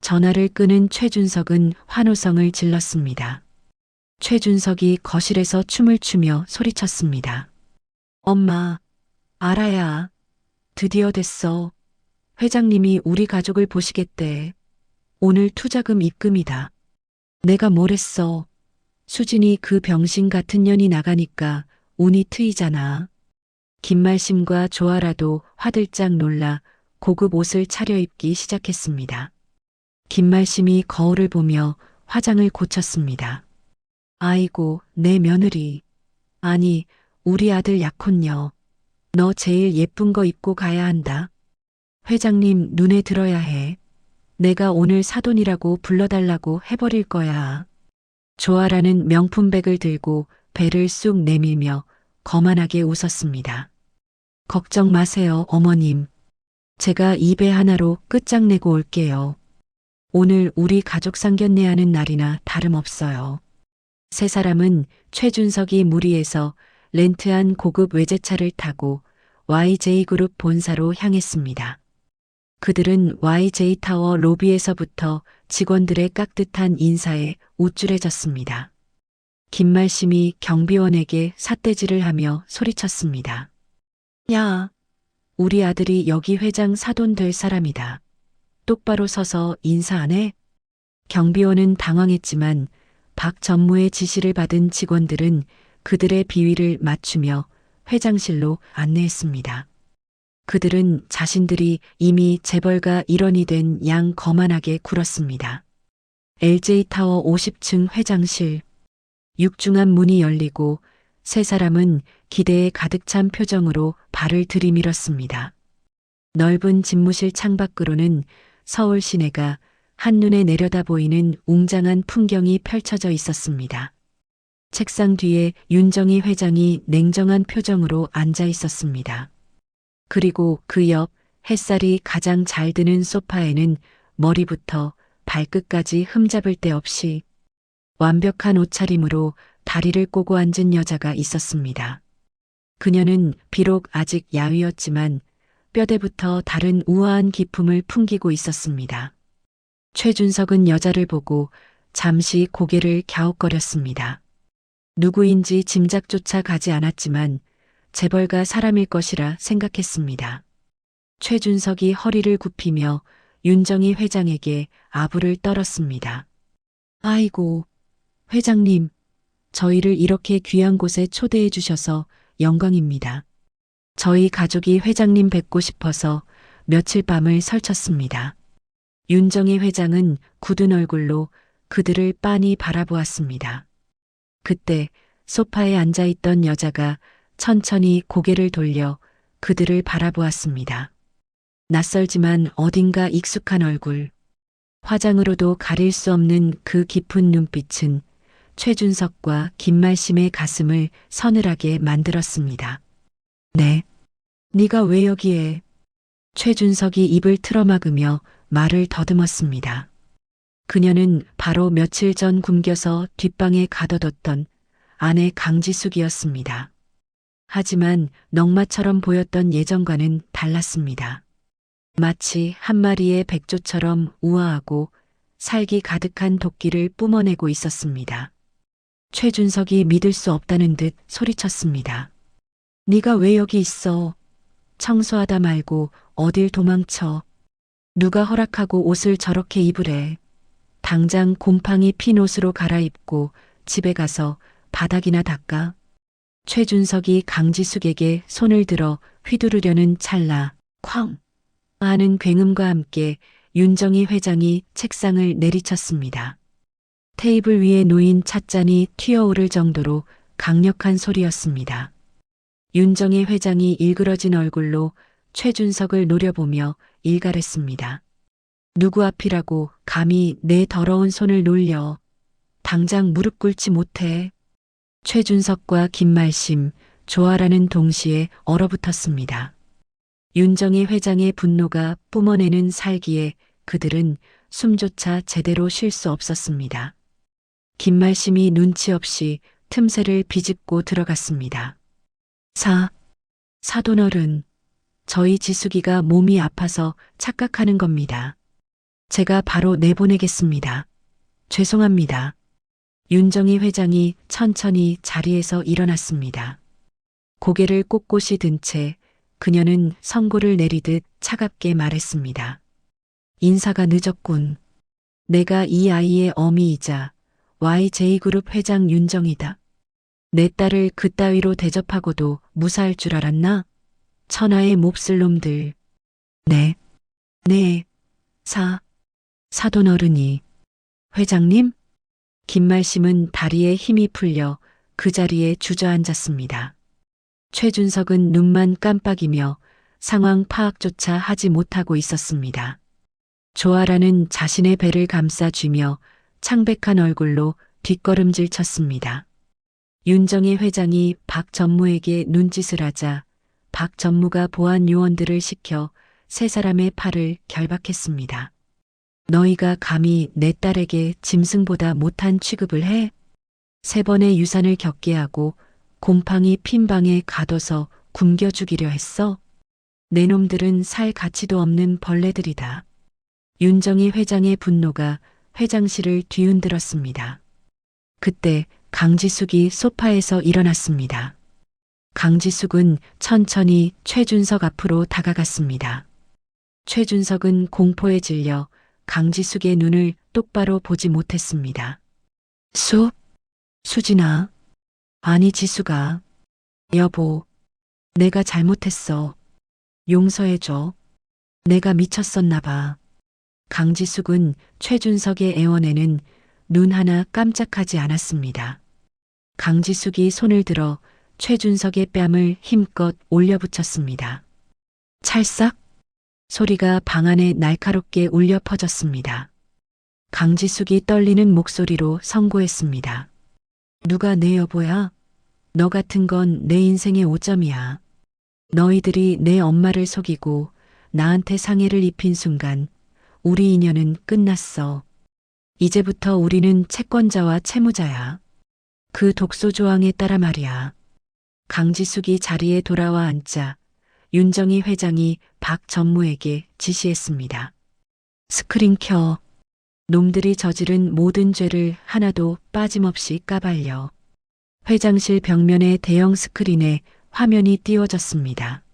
전화를 끊은 최준석은 환호성을 질렀습니다. 최준석이 거실에서 춤을 추며 소리쳤습니다. 엄마, 알아야. 드디어 됐어. 회장님이 우리 가족을 보시겠대. 오늘 투자금 입금이다. 내가 뭘 했어. 수진이 그 병신 같은 년이 나가니까 운이 트이잖아. 김말심과 조아라도 화들짝 놀라 고급 옷을 차려입기 시작했습니다. 김말심이 거울을 보며 화장을 고쳤습니다. 아이고, 내 며느리. 아니, 우리 아들 약혼녀. 너 제일 예쁜 거 입고 가야 한다. 회장님 눈에 들어야 해. 내가 오늘 사돈이라고 불러달라고 해버릴 거야. 조아라는 명품백을 들고 배를 쑥 내밀며 거만하게 웃었습니다. 걱정 마세요, 어머님. 제가 이 배 하나로 끝장내고 올게요. 오늘 우리 가족 상견례하는 날이나 다름없어요. 세 사람은 최준석이 무리해서 렌트한 고급 외제차를 타고 YJ그룹 본사로 향했습니다. 그들은 YJ타워 로비에서부터 직원들의 깍듯한 인사에 우쭐해졌습니다. 김말심이 경비원에게 삿대질을 하며 소리쳤습니다. 야, 우리 아들이 여기 회장 사돈 될 사람이다. 똑바로 서서 인사 안 해? 경비원은 당황했지만 박 전무의 지시를 받은 직원들은 그들의 비위를 맞추며 회장실로 안내했습니다. 그들은 자신들이 이미 재벌가 일원이 된 양 거만하게 굴었습니다. LJ타워 50층 회장실. 육중한 문이 열리고 세 사람은 기대에 가득 찬 표정으로 발을 들이밀었습니다. 넓은 집무실 창밖으로는 서울 시내가 한눈에 내려다 보이는 웅장한 풍경이 펼쳐져 있었습니다. 책상 뒤에 윤정희 회장이 냉정한 표정으로 앉아 있었습니다. 그리고 그 옆 햇살이 가장 잘 드는 소파에는 머리부터 발끝까지 흠잡을 데 없이 완벽한 옷차림으로 다리를 꼬고 앉은 여자가 있었습니다. 그녀는 비록 아직 야위였지만 뼈대부터 다른 우아한 기품을 풍기고 있었습니다. 최준석은 여자를 보고 잠시 고개를 갸웃거렸습니다. 누구인지 짐작조차 가지 않았지만 재벌가 사람일 것이라 생각했습니다. 최준석이 허리를 굽히며 윤정희 회장에게 아부를 떨었습니다. 아이고, 회장님, 저희를 이렇게 귀한 곳에 초대해 주셔서 영광입니다. 저희 가족이 회장님 뵙고 싶어서 며칠 밤을 설쳤습니다. 윤정희 회장은 굳은 얼굴로 그들을 빤히 바라보았습니다. 그때 소파에 앉아있던 여자가 천천히 고개를 돌려 그들을 바라보았습니다. 낯설지만 어딘가 익숙한 얼굴. 화장으로도 가릴 수 없는 그 깊은 눈빛은 최준석과 김말심의 가슴을 서늘하게 만들었습니다. 네. 네가 왜 여기에? 최준석이 입을 틀어막으며 말을 더듬었습니다. 그녀는 바로 며칠 전 굶겨서 뒷방에 가둬뒀던 아내 강지숙이었습니다. 하지만 넝마처럼 보였던 예전과는 달랐습니다. 마치 한 마리의 백조처럼 우아하고 살기 가득한 도끼를 뿜어내고 있었습니다. 최준석이 믿을 수 없다는 듯 소리쳤습니다. 네가 왜 여기 있어? 청소하다 말고 어딜 도망쳐. 누가 허락하고 옷을 저렇게 입으래. 당장 곰팡이 핀 옷으로 갈아입고 집에 가서 바닥이나 닦아. 최준석이 강지숙에게 손을 들어 휘두르려는 찰나 쾅 하는 굉음과 함께 윤정희 회장이 책상을 내리쳤습니다. 테이블 위에 놓인 찻잔이 튀어오를 정도로 강력한 소리였습니다. 윤정희 회장이 일그러진 얼굴로 최준석을 노려보며 일갈했습니다. 누구 앞이라고 감히 내 더러운 손을 놀려. 당장 무릎 꿇지 못해. 최준석과 김말심, 조아라는 동시에 얼어붙었습니다. 윤정희 회장의 분노가 뿜어내는 살기에 그들은 숨조차 제대로 쉴 수 없었습니다. 김말심이 눈치 없이 틈새를 비집고 들어갔습니다. 사돈어른, 저희 지숙이가 몸이 아파서 착각하는 겁니다. 제가 바로 내보내겠습니다. 죄송합니다. 윤정희 회장이 천천히 자리에서 일어났습니다. 고개를 꼿꼿이 든 채 그녀는 선고를 내리듯 차갑게 말했습니다. 인사가 늦었군. 내가 이 아이의 어미이자 YJ그룹 회장 윤정이다. 내 딸을 그따위로 대접하고도 무사할 줄 알았나? 천하의 몹쓸 놈들. 네, 사돈 어른이. 회장님? 김말심은 다리에 힘이 풀려 그 자리에 주저앉았습니다. 최준석은 눈만 깜빡이며 상황 파악조차 하지 못하고 있었습니다. 조아라는 자신의 배를 감싸 쥐며 창백한 얼굴로 뒷걸음질 쳤습니다. 윤정희 회장이 박 전무에게 눈짓을 하자 박 전무가 보안 요원들을 시켜 세 사람의 팔을 결박했습니다. 너희가 감히 내 딸에게 짐승보다 못한 취급을 해? 3번의 유산을 겪게 하고 곰팡이 핀방에 가둬서 굶겨 죽이려 했어? 내 놈들은 살 가치도 없는 벌레들이다. 윤정희 회장의 분노가 회장실을 뒤흔들었습니다. 그때 강지숙이 소파에서 일어났습니다. 강지숙은 천천히 최준석 앞으로 다가갔습니다. 최준석은 공포에 질려 강지숙의 눈을 똑바로 보지 못했습니다. 수진아. 아니 지수가. 여보, 내가 잘못했어. 용서해줘. 내가 미쳤었나 봐. 강지숙은 최준석의 애원에는 눈 하나 깜짝하지 않았습니다. 강지숙이 손을 들어 최준석의 뺨을 힘껏 올려붙였습니다. 찰싹 소리가 방 안에 날카롭게 울려 퍼졌습니다. 강지숙이 떨리는 목소리로 선고했습니다. 누가 내 여보야? 너 같은 건 내 인생의 오점이야. 너희들이 내 엄마를 속이고 나한테 상해를 입힌 순간 우리 인연은 끝났어. 이제부터 우리는 채권자와 채무자야. 그 독소 조항에 따라 말이야. 강지숙이 자리에 돌아와 앉자 윤정희 회장이 박 전무에게 지시했습니다. 스크린 켜. 놈들이 저지른 모든 죄를 하나도 빠짐없이 까발려. 회장실 벽면의 대형 스크린에 화면이 띄워졌습니다.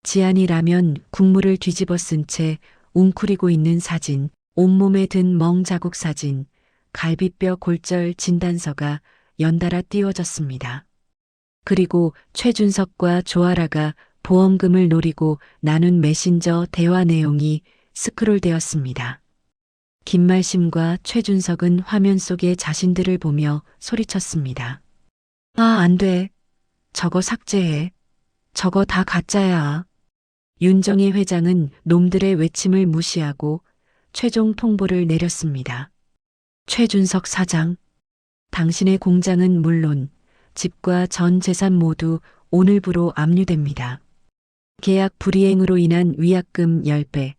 지안이 라면 국물을 뒤집어 쓴 채 웅크리고 있는 사진, 온몸에 든 멍 자국 사진, 갈비뼈 골절 진단서가 연달아 띄워졌습니다. 그리고 최준석과 조아라가 보험금을 노리고 나눈 메신저 대화 내용이 스크롤되었습니다. 김말심과 최준석은 화면 속의 자신들을 보며 소리쳤습니다. 안 돼. 저거 삭제해. 저거 다 가짜야. 윤정희 회장은 놈들의 외침을 무시하고 최종 통보를 내렸습니다. 최준석 사장, 당신의 공장은 물론 집과 전 재산 모두 오늘부로 압류됩니다. 계약 불이행으로 인한 위약금 10배,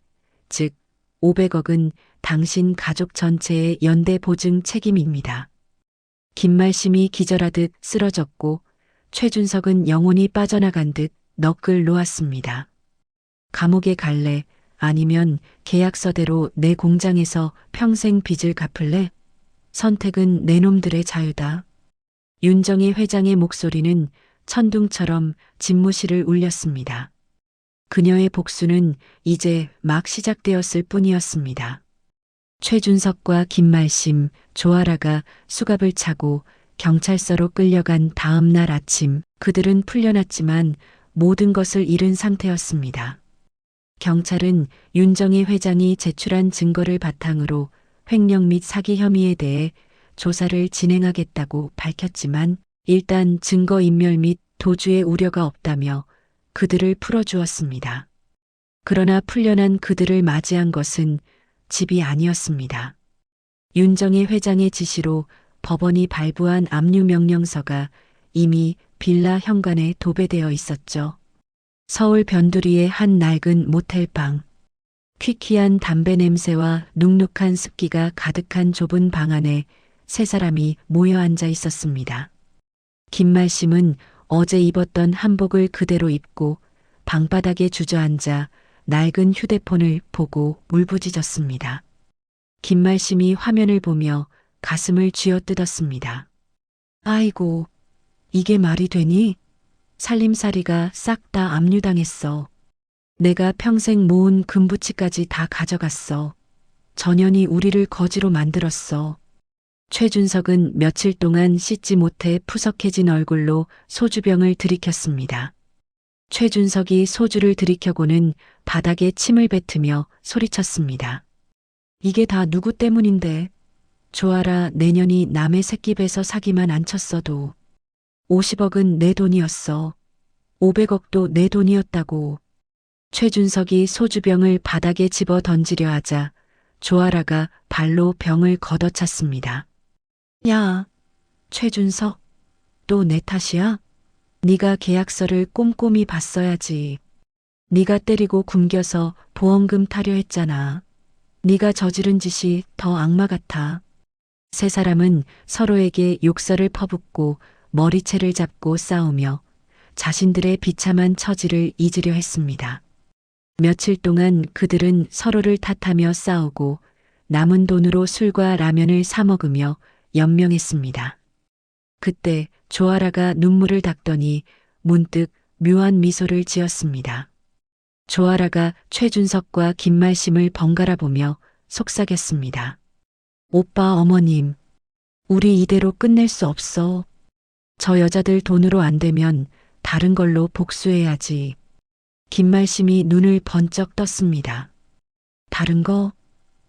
즉 500억은 당신 가족 전체의 연대 보증 책임입니다. 김말심이 기절하듯 쓰러졌고 최준석은 영혼이 빠져나간 듯 넋을 놓았습니다. 감옥에 갈래? 아니면 계약서대로 내 공장에서 평생 빚을 갚을래? 선택은 내 놈들의 자유다. 윤정희 회장의 목소리는 천둥처럼 집무실을 울렸습니다. 그녀의 복수는 이제 막 시작되었을 뿐이었습니다. 최준석과 김말심, 조아라가 수갑을 차고 경찰서로 끌려간 다음 날 아침 그들은 풀려났지만 모든 것을 잃은 상태였습니다. 경찰은 윤정희 회장이 제출한 증거를 바탕으로 횡령 및 사기 혐의에 대해 조사를 진행하겠다고 밝혔지만 일단 증거인멸 및 도주의 우려가 없다며 그들을 풀어주었습니다. 그러나 풀려난 그들을 맞이한 것은 집이 아니었습니다. 윤정희 회장의 지시로 법원이 발부한 압류 명령서가 이미 빌라 현관에 도배되어 있었죠. 서울 변두리의 한 낡은 모텔방. 퀴퀴한 담배 냄새와 눅눅한 습기가 가득한 좁은 방 안에 세 사람이 모여 앉아 있었습니다. 김말심은 어제 입었던 한복을 그대로 입고 방바닥에 주저앉아 낡은 휴대폰을 보고 울부짖었습니다. 김말심이 화면을 보며 가슴을 쥐어뜯었습니다. 아이고, 이게 말이 되니? 살림살이가 싹 다 압류당했어. 내가 평생 모은 금부치까지 다 가져갔어. 전현이 우리를 거지로 만들었어. 최준석은 며칠 동안 씻지 못해 푸석해진 얼굴로 소주병을 들이켰습니다. 최준석이 소주를 들이켜고는 바닥에 침을 뱉으며 소리쳤습니다. 이게 다 누구 때문인데? 조아라 내년이 남의 새끼 뵈서 사기만 안 쳤어도 50억은 내 돈이었어. 500억도 내 돈이었다고. 최준석이 소주병을 바닥에 집어 던지려 하자 조아라가 발로 병을 걷어찼습니다. 야, 최준석, 또 내 탓이야? 네가 계약서를 꼼꼼히 봤어야지. 네가 때리고 굶겨서 보험금 타려 했잖아. 네가 저지른 짓이 더 악마 같아. 세 사람은 서로에게 욕설을 퍼붓고 머리채를 잡고 싸우며 자신들의 비참한 처지를 잊으려 했습니다. 며칠 동안 그들은 서로를 탓하며 싸우고 남은 돈으로 술과 라면을 사 먹으며 연명했습니다. 그때 조아라가 눈물을 닦더니 문득 묘한 미소를 지었습니다. 조아라가 최준석과 김말심을 번갈아 보며 속삭였습니다. 오빠, 어머님, 우리 이대로 끝낼 수 없어. 저 여자들 돈으로 안 되면 다른 걸로 복수해야지. 김말심이 눈을 번쩍 떴습니다. 다른 거?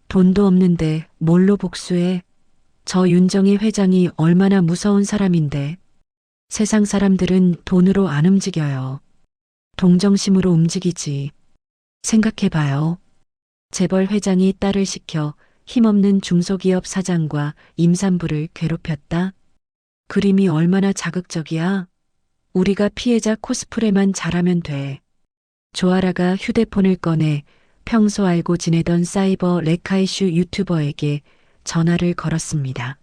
돈도 없는데 뭘로 복수해? 저 윤정희 회장이 얼마나 무서운 사람인데. 세상 사람들은 돈으로 안 움직여요. 동정심으로 움직이지. 생각해봐요. 재벌 회장이 딸을 시켜 힘없는 중소기업 사장과 임산부를 괴롭혔다. 그림이 얼마나 자극적이야. 우리가 피해자 코스프레만 잘하면 돼. 조아라가 휴대폰을 꺼내 평소 알고 지내던 사이버 레카이슈 유튜버에게 전화를 걸었습니다.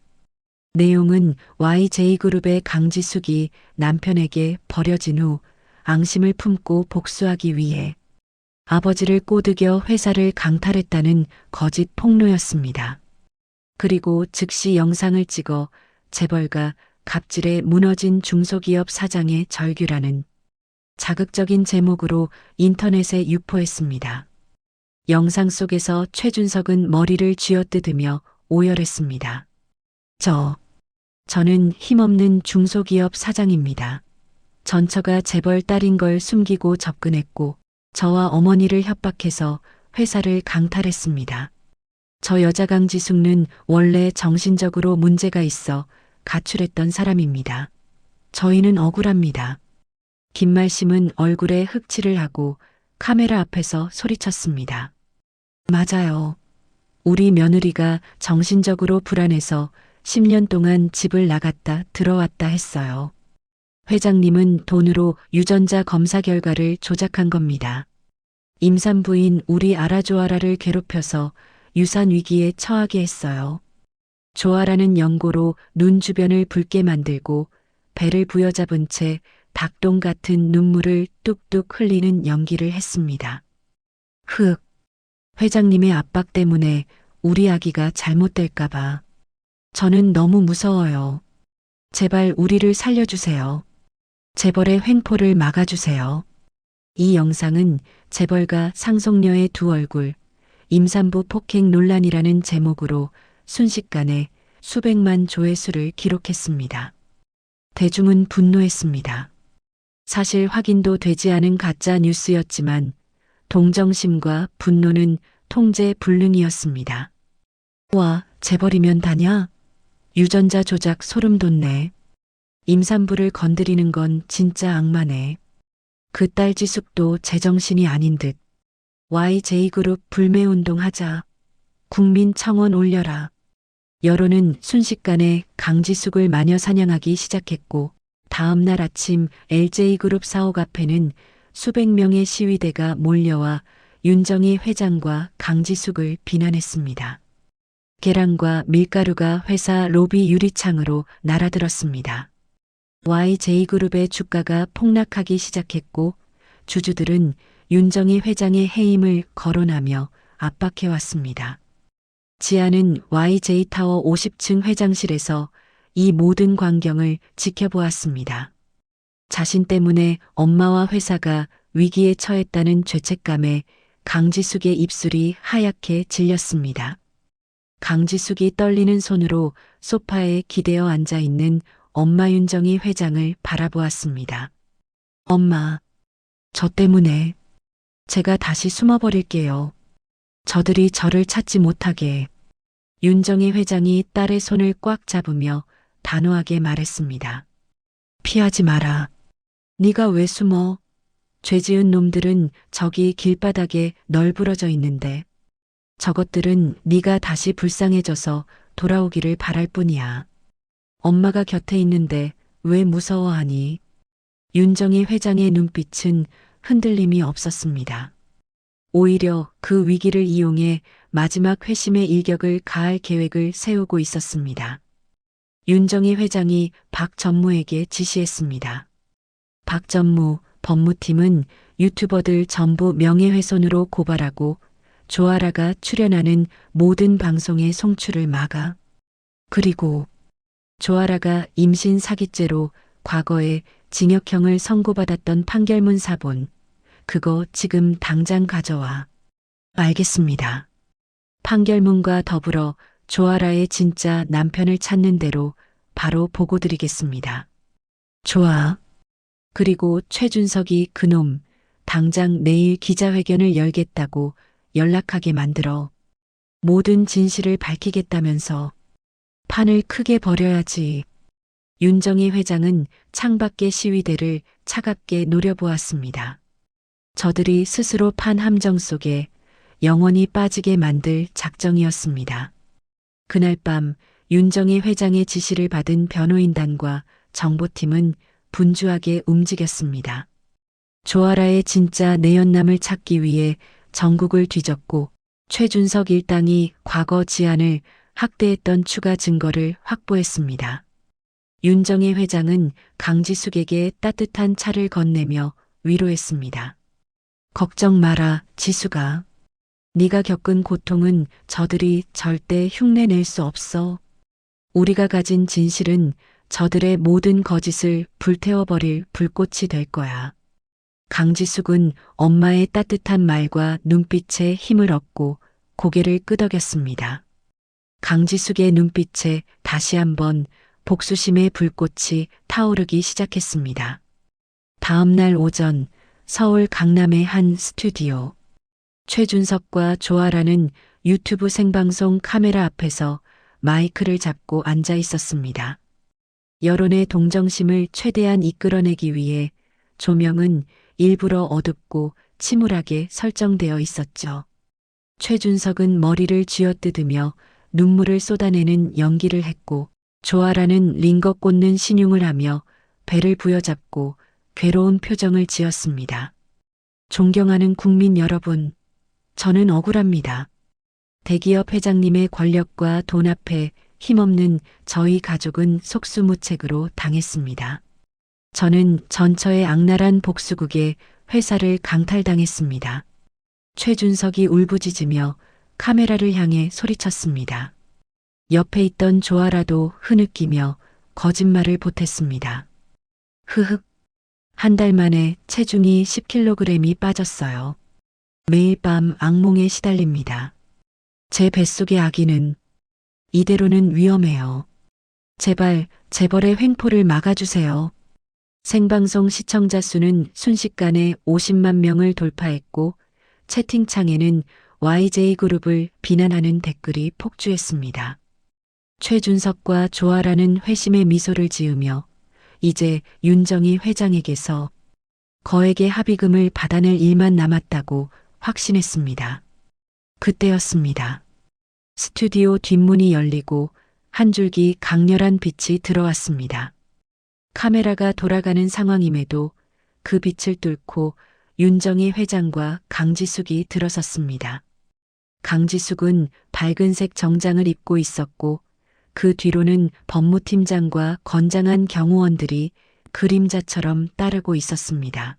내용은 YJ그룹의 강지숙이 남편에게 버려진 후 앙심을 품고 복수하기 위해 아버지를 꼬드겨 회사를 강탈했다는 거짓 폭로였습니다. 그리고 즉시 영상을 찍어 재벌가 갑질에 무너진 중소기업 사장의 절규라는 자극적인 제목으로 인터넷에 유포했습니다. 영상 속에서 최준석은 머리를 쥐어뜯으며 오열했습니다. 저는 힘없는 중소기업 사장입니다. 전처가 재벌 딸인 걸 숨기고 접근했고 저와 어머니를 협박해서 회사를 강탈했습니다. 저 여자 강지숙는 원래 정신적으로 문제가 있어 가출했던 사람입니다. 저희는 억울합니다. 김말심은 얼굴에 흑칠을 하고 카메라 앞에서 소리쳤습니다. 맞아요. 우리 며느리가 정신적으로 불안해서 10년 동안 집을 나갔다 들어왔다 했어요. 회장님은 돈으로 유전자 검사 결과를 조작한 겁니다. 임산부인 우리 아라조아라를 괴롭혀서 유산 위기에 처하게 했어요. 조아라는 연고로 눈 주변을 붉게 만들고 배를 부여잡은 채 닭똥 같은 눈물을 뚝뚝 흘리는 연기를 했습니다. 회장님의 압박 때문에 우리 아기가 잘못될까봐. 저는 너무 무서워요. 제발 우리를 살려주세요. 재벌의 횡포를 막아주세요. 이 영상은 재벌가 상속녀의 두 얼굴, 임산부 폭행 논란이라는 제목으로 순식간에 수백만 조회수를 기록했습니다. 대중은 분노했습니다. 사실 확인도 되지 않은 가짜 뉴스였지만 동정심과 분노는 통제불능이었습니다. 와, 재벌이면 다냐? 유전자 조작 소름 돋네. 임산부를 건드리는 건 진짜 악마네. 그 딸 지숙도 제정신이 아닌 듯. YJ그룹 불매운동 하자. 국민청원 올려라. 여론은 순식간에 강지숙을 마녀 사냥하기 시작했고 다음 날 아침 LJ그룹 사옥 앞에는 수백 명의 시위대가 몰려와 윤정희 회장과 강지숙을 비난했습니다. 계란과 밀가루가 회사 로비 유리창으로 날아들었습니다. YJ그룹의 주가가 폭락하기 시작했고 주주들은 윤정희 회장의 해임을 거론하며 압박해왔습니다. 지아는 YJ타워 50층 회장실에서 이 모든 광경을 지켜보았습니다. 자신 때문에 엄마와 회사가 위기에 처했다는 죄책감에 강지숙의 입술이 하얗게 질렸습니다. 강지숙이 떨리는 손으로 소파에 기대어 앉아 있는 엄마 윤정희 회장을 바라보았습니다. 엄마, 저 때문에 제가 다시 숨어버릴게요. 저들이 저를 찾지 못하게. 윤정희 회장이 딸의 손을 꽉 잡으며 단호하게 말했습니다. 피하지 마라. 네가 왜 숨어? 죄 지은 놈들은 저기 길바닥에 널브러져 있는데 저것들은 네가 다시 불쌍해져서 돌아오기를 바랄 뿐이야. 엄마가 곁에 있는데 왜 무서워하니? 윤정희 회장의 눈빛은 흔들림이 없었습니다. 오히려 그 위기를 이용해 마지막 회심의 일격을 가할 계획을 세우고 있었습니다. 윤정희 회장이 박 전무에게 지시했습니다. 박 전무, 법무팀은 유튜버들 전부 명예훼손으로 고발하고 조아라가 출연하는 모든 방송의 송출을 막아. 그리고 조아라가 임신 사기죄로 과거에 징역형을 선고받았던 판결문 사본, 그거 지금 당장 가져와. 알겠습니다. 판결문과 더불어 조아라의 진짜 남편을 찾는 대로 바로 보고 드리겠습니다. 좋아. 그리고 최준석이 그놈 당장 내일 기자회견을 열겠다고 연락하게 만들어. 모든 진실을 밝히겠다면서. 판을 크게 벌여야지. 윤정희 회장은 창밖의 시위대를 차갑게 노려보았습니다. 저들이 스스로 판 함정 속에 영원히 빠지게 만들 작정이었습니다. 그날 밤 윤정희 회장의 지시를 받은 변호인단과 정보팀은 분주하게 움직였습니다. 조아라의 진짜 내연남을 찾기 위해 전국을 뒤졌고 최준석 일당이 과거 지안을 학대했던 추가 증거를 확보했습니다. 윤정희 회장은 강지숙에게 따뜻한 차를 건네며 위로했습니다. 걱정 마라, 지수가. 네가 겪은 고통은 저들이 절대 흉내낼 수 없어. 우리가 가진 진실은 저들의 모든 거짓을 불태워버릴 불꽃이 될 거야. 강지숙은 엄마의 따뜻한 말과 눈빛에 힘을 얻고 고개를 끄덕였습니다. 강지숙의 눈빛에 다시 한번 복수심의 불꽃이 타오르기 시작했습니다. 다음 날 오전 서울 강남의 한 스튜디오. 최준석과 조아라는 유튜브 생방송 카메라 앞에서 마이크를 잡고 앉아 있었습니다. 여론의 동정심을 최대한 이끌어내기 위해 조명은 일부러 어둡고 침울하게 설정되어 있었죠. 최준석은 머리를 쥐어뜯으며 눈물을 쏟아내는 연기를 했고 조아라는 링거 꽂는 신용을 하며 배를 부여잡고 괴로운 표정을 지었습니다. 존경하는 국민 여러분, 저는 억울합니다. 대기업 회장님의 권력과 돈 앞에 힘없는 저희 가족은 속수무책으로 당했습니다. 저는 전처의 악랄한 복수국에 회사를 강탈당했습니다. 최준석이 울부짖으며 카메라를 향해 소리쳤습니다. 옆에 있던 조아라도 흐느끼며 거짓말을 보탰습니다. 흐흑. 한 달 만에 체중이 10kg이 빠졌어요. 매일 밤 악몽에 시달립니다. 제 뱃속의 아기는 이대로는 위험해요. 제발 재벌의 횡포를 막아주세요. 생방송 시청자 수는 순식간에 50만 명을 돌파했고 채팅창에는 YJ그룹을 비난하는 댓글이 폭주했습니다. 최준석과 조아라는 회심의 미소를 지으며 이제 윤정희 회장에게서 거액의 합의금을 받아낼 일만 남았다고 확신했습니다. 그때였습니다. 스튜디오 뒷문이 열리고 한 줄기 강렬한 빛이 들어왔습니다. 카메라가 돌아가는 상황임에도 그 빛을 뚫고 윤정희 회장과 강지숙이 들어섰습니다. 강지숙은 밝은색 정장을 입고 있었고 그 뒤로는 법무팀장과 건장한 경호원들이 그림자처럼 따르고 있었습니다.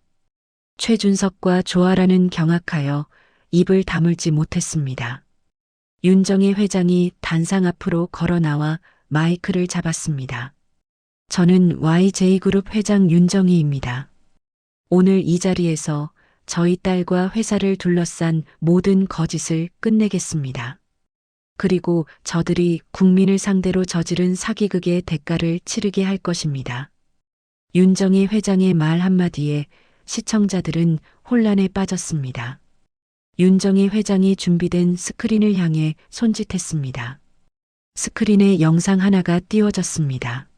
최준석과 조아라는 경악하여 입을 다물지 못했습니다. 윤정희 회장이 단상 앞으로 걸어 나와 마이크를 잡았습니다. 저는 YJ그룹 회장 윤정희입니다. 오늘 이 자리에서 저희 딸과 회사를 둘러싼 모든 거짓을 끝내겠습니다. 그리고 저들이 국민을 상대로 저지른 사기극의 대가를 치르게 할 것입니다. 윤정희 회장의 말 한마디에 시청자들은 혼란에 빠졌습니다. 윤정희 회장이 준비된 스크린을 향해 손짓했습니다. 스크린에 영상 하나가 띄워졌습니다.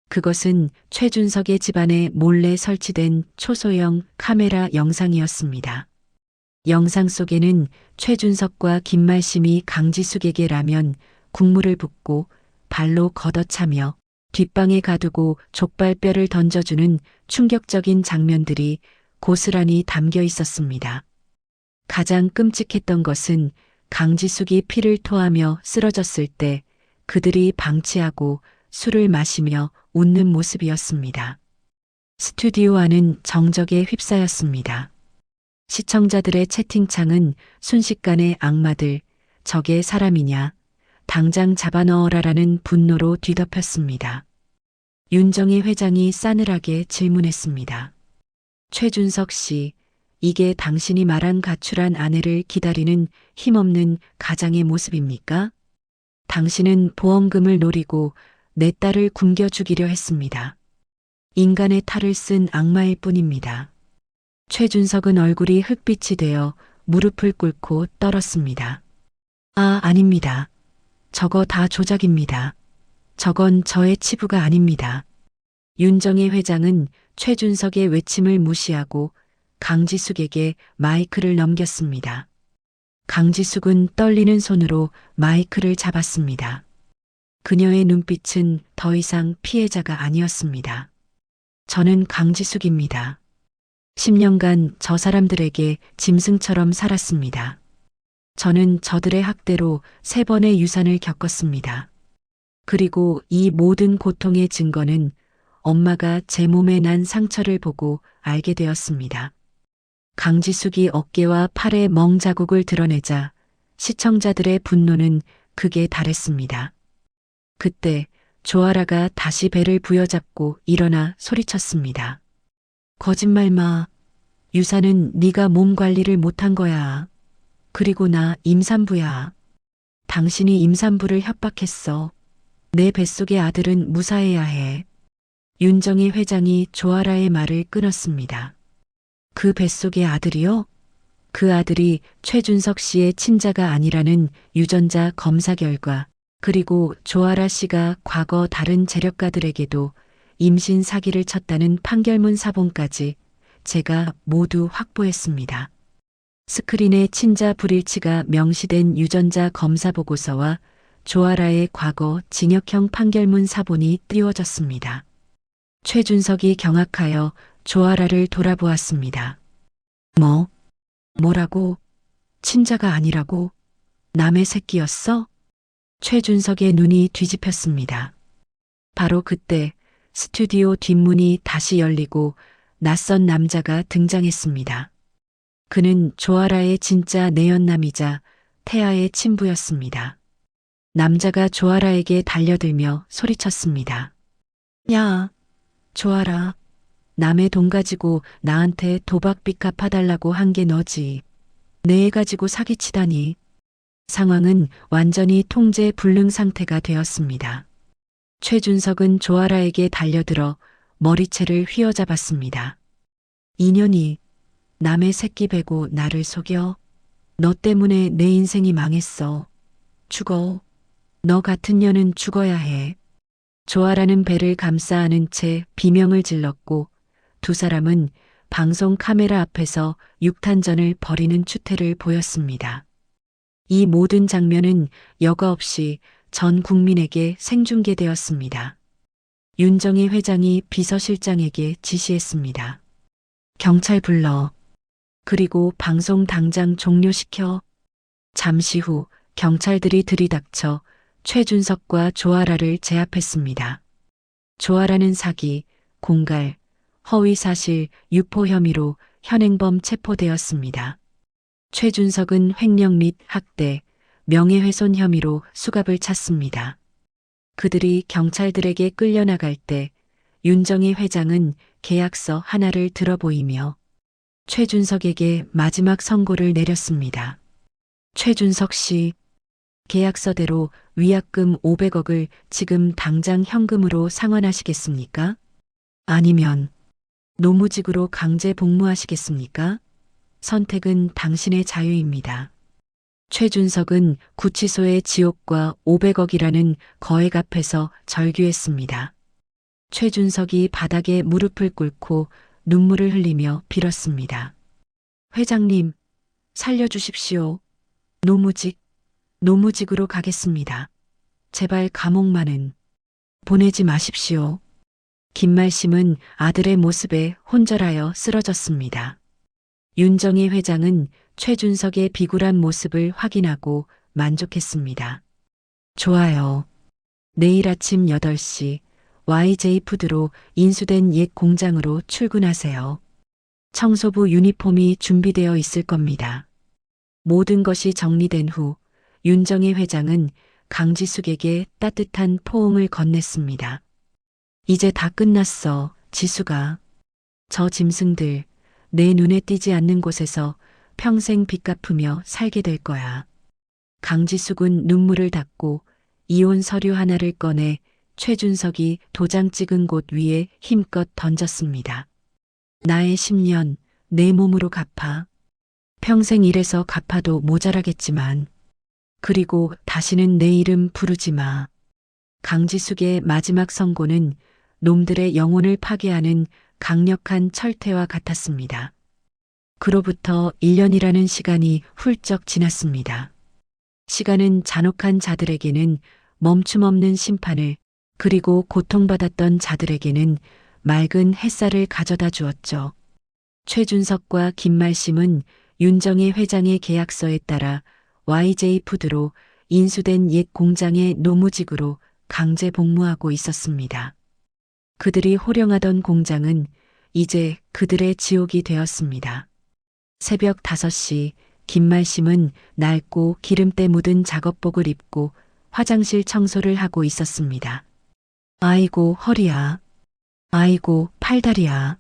그것은 최준석의 집안에 몰래 설치된 초소형 카메라 영상이었습니다. 영상 속에는 최준석과 김말심이 강지숙에게 라면, 국물을 붓고 발로 걷어차며 뒷방에 가두고 족발뼈를 던져주는 충격적인 장면들이 고스란히 담겨 있었습니다. 가장 끔찍했던 것은 강지숙이 피를 토하며 쓰러졌을 때 그들이 방치하고 술을 마시며 웃는 모습이었습니다. 스튜디오 안은 정적에 휩싸였습니다. 시청자들의 채팅창은 순식간에 악마들, 저게 사람이냐, 당장 잡아넣어라라는 분노로 뒤덮였습니다. 윤정희 회장이 싸늘하게 질문했습니다. 최준석 씨, 이게 당신이 말한 가출한 아내를 기다리는 힘없는 가장의 모습입니까? 당신은 보험금을 노리고 내 딸을 굶겨 죽이려 했습니다. 인간의 탈을 쓴 악마일 뿐입니다. 최준석은 얼굴이 흑빛이 되어 무릎을 꿇고 떨었습니다. 아닙니다. 저거 다 조작입니다. 저건 저의 치부가 아닙니다. 윤정희 회장은 최준석의 외침을 무시하고 강지숙에게 마이크를 넘겼습니다. 강지숙은 떨리는 손으로 마이크를 잡았습니다. 그녀의 눈빛은 더 이상 피해자가 아니었습니다. 저는 강지숙입니다. 10년간 저 사람들에게 짐승처럼 살았습니다. 저는 저들의 학대로 3번의 유산을 겪었습니다. 그리고 이 모든 고통의 증거는 엄마가 제 몸에 난 상처를 보고 알게 되었습니다. 강지숙이 어깨와 팔에 멍 자국을 드러내자 시청자들의 분노는 극에 달했습니다. 그때 조아라가 다시 배를 부여잡고 일어나 소리쳤습니다. 거짓말 마. 유산은 네가 몸 관리를 못한 거야. 그리고 나 임산부야. 당신이 임산부를 협박했어. 내 뱃속의 아들은 무사해야 해. 윤정희 회장이 조아라의 말을 끊었습니다. 그 뱃속의 아들이요? 그 아들이 최준석 씨의 친자가 아니라는 유전자 검사 결과, 그리고 조아라 씨가 과거 다른 재력가들에게도 임신 사기를 쳤다는 판결문 사본까지 제가 모두 확보했습니다. 스크린에 친자 불일치가 명시된 유전자 검사 보고서와 조아라의 과거 징역형 판결문 사본이 띄워졌습니다. 최준석이 경악하여 조아라를 돌아보았습니다. 뭐라고? 친자가 아니라고? 남의 새끼였어? 최준석의 눈이 뒤집혔습니다. 바로 그때 스튜디오 뒷문이 다시 열리고 낯선 남자가 등장했습니다. 그는 조아라의 진짜 내연남이자 태아의 친부였습니다. 남자가 조아라에게 달려들며 소리쳤습니다. 야, 조아라. 남의 돈 가지고 나한테 도박빚 갚아달라고 한 게 너지. 내 애 가지고 사기치다니. 상황은 완전히 통제 불능 상태가 되었습니다. 최준석은 조아라에게 달려들어 머리채를 휘어잡았습니다. 이년이 남의 새끼 베고 나를 속여? 너 때문에 내 인생이 망했어. 죽어. 너 같은 년은 죽어야 해. 조아라는 배를 감싸 안은 채 비명을 질렀고 두 사람은 방송 카메라 앞에서 육탄전을 벌이는 추태를 보였습니다. 이 모든 장면은 여과 없이 전 국민에게 생중계되었습니다. 윤정희 회장이 비서실장에게 지시했습니다. 경찰 불러. 그리고 방송 당장 종료시켜. 잠시 후 경찰들이 들이닥쳐 최준석과 조아라를 제압했습니다. 조아라는 사기, 공갈, 허위사실, 유포 혐의로 현행범 체포되었습니다. 최준석은 횡령 및 학대, 명예훼손 혐의로 수갑을 찼습니다. 그들이 경찰들에게 끌려나갈 때 윤정희 회장은 계약서 하나를 들어보이며 최준석에게 마지막 선고를 내렸습니다. 최준석 씨, 계약서대로 위약금 500억을 지금 당장 현금으로 상환하시겠습니까? 아니면 노무직으로 강제 복무하시겠습니까? 선택은 당신의 자유입니다. 최준석은 구치소의 지옥과 500억이라는 거액 앞에서 절규했습니다. 최준석이 바닥에 무릎을 꿇고 눈물을 흘리며 빌었습니다. 회장님, 살려주십시오. 노무직으로 가겠습니다. 제발 감옥만은 보내지 마십시오. 김말심은 아들의 모습에 혼절하여 쓰러졌습니다. 윤정희 회장은 최준석의 비굴한 모습을 확인하고 만족했습니다. 좋아요. 내일 아침 8시 YJ푸드로 인수된 옛 공장으로 출근하세요. 청소부 유니폼이 준비되어 있을 겁니다. 모든 것이 정리된 후 윤정희 회장은 강지숙에게 따뜻한 포옹을 건넸습니다. 이제 다 끝났어, 지수가. 저 짐승들 내 눈에 띄지 않는 곳에서 평생 빚 갚으며 살게 될 거야. 강지숙은 눈물을 닦고 이혼 서류 하나를 꺼내 최준석이 도장 찍은 곳 위에 힘껏 던졌습니다. 나의 10년 내 몸으로 갚아. 평생 일해서 갚아도 모자라겠지만. 그리고 다시는 내 이름 부르지 마. 강지숙의 마지막 선고는 놈들의 영혼을 파괴하는 강력한 철퇴와 같았습니다. 그로부터 1년이라는 시간이 훌쩍 지났습니다. 시간은 잔혹한 자들에게는 멈춤 없는 심판을, 그리고 고통받았던 자들에게는 맑은 햇살을 가져다 주었죠. 최준석과 김말심은 윤정희 회장의 계약서에 따라 YJ푸드로 인수된 옛 공장의 노무직으로 강제 복무하고 있었습니다. 그들이 호령하던 공장은 이제 그들의 지옥이 되었습니다. 새벽 5시 김말심은 낡고 기름때 묻은 작업복을 입고 화장실 청소를 하고 있었습니다. 아이고 허리야. 아이고 팔다리야.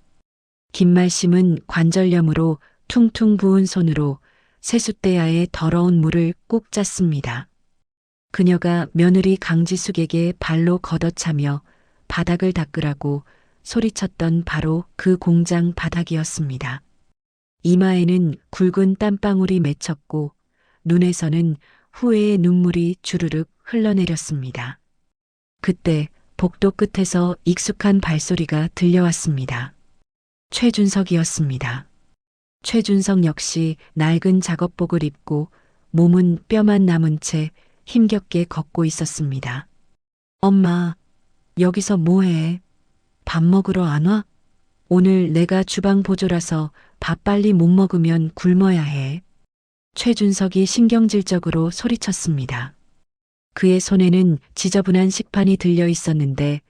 김말심은 관절염으로 퉁퉁 부은 손으로 세숫대야에 더러운 물을 꾹 짰습니다. 그녀가 며느리 강지숙에게 발로 걷어차며 바닥을 닦으라고 소리쳤던 바로 그 공장 바닥이었습니다. 이마에는 굵은 땀방울이 맺혔고 눈에서는 후회의 눈물이 주르륵 흘러내렸습니다. 그때 복도 끝에서 익숙한 발소리가 들려왔습니다. 최준석이었습니다. 최준석 역시 낡은 작업복을 입고 몸은 뼈만 남은 채 힘겹게 걷고 있었습니다. 엄마, 여기서 뭐해? 밥 먹으러 안 와? 오늘 내가 주방 보조라서 밥 빨리 못 먹으면 굶어야 해. 최준석이 신경질적으로 소리쳤습니다. 그의 손에는 지저분한 식판이 들려 있었는데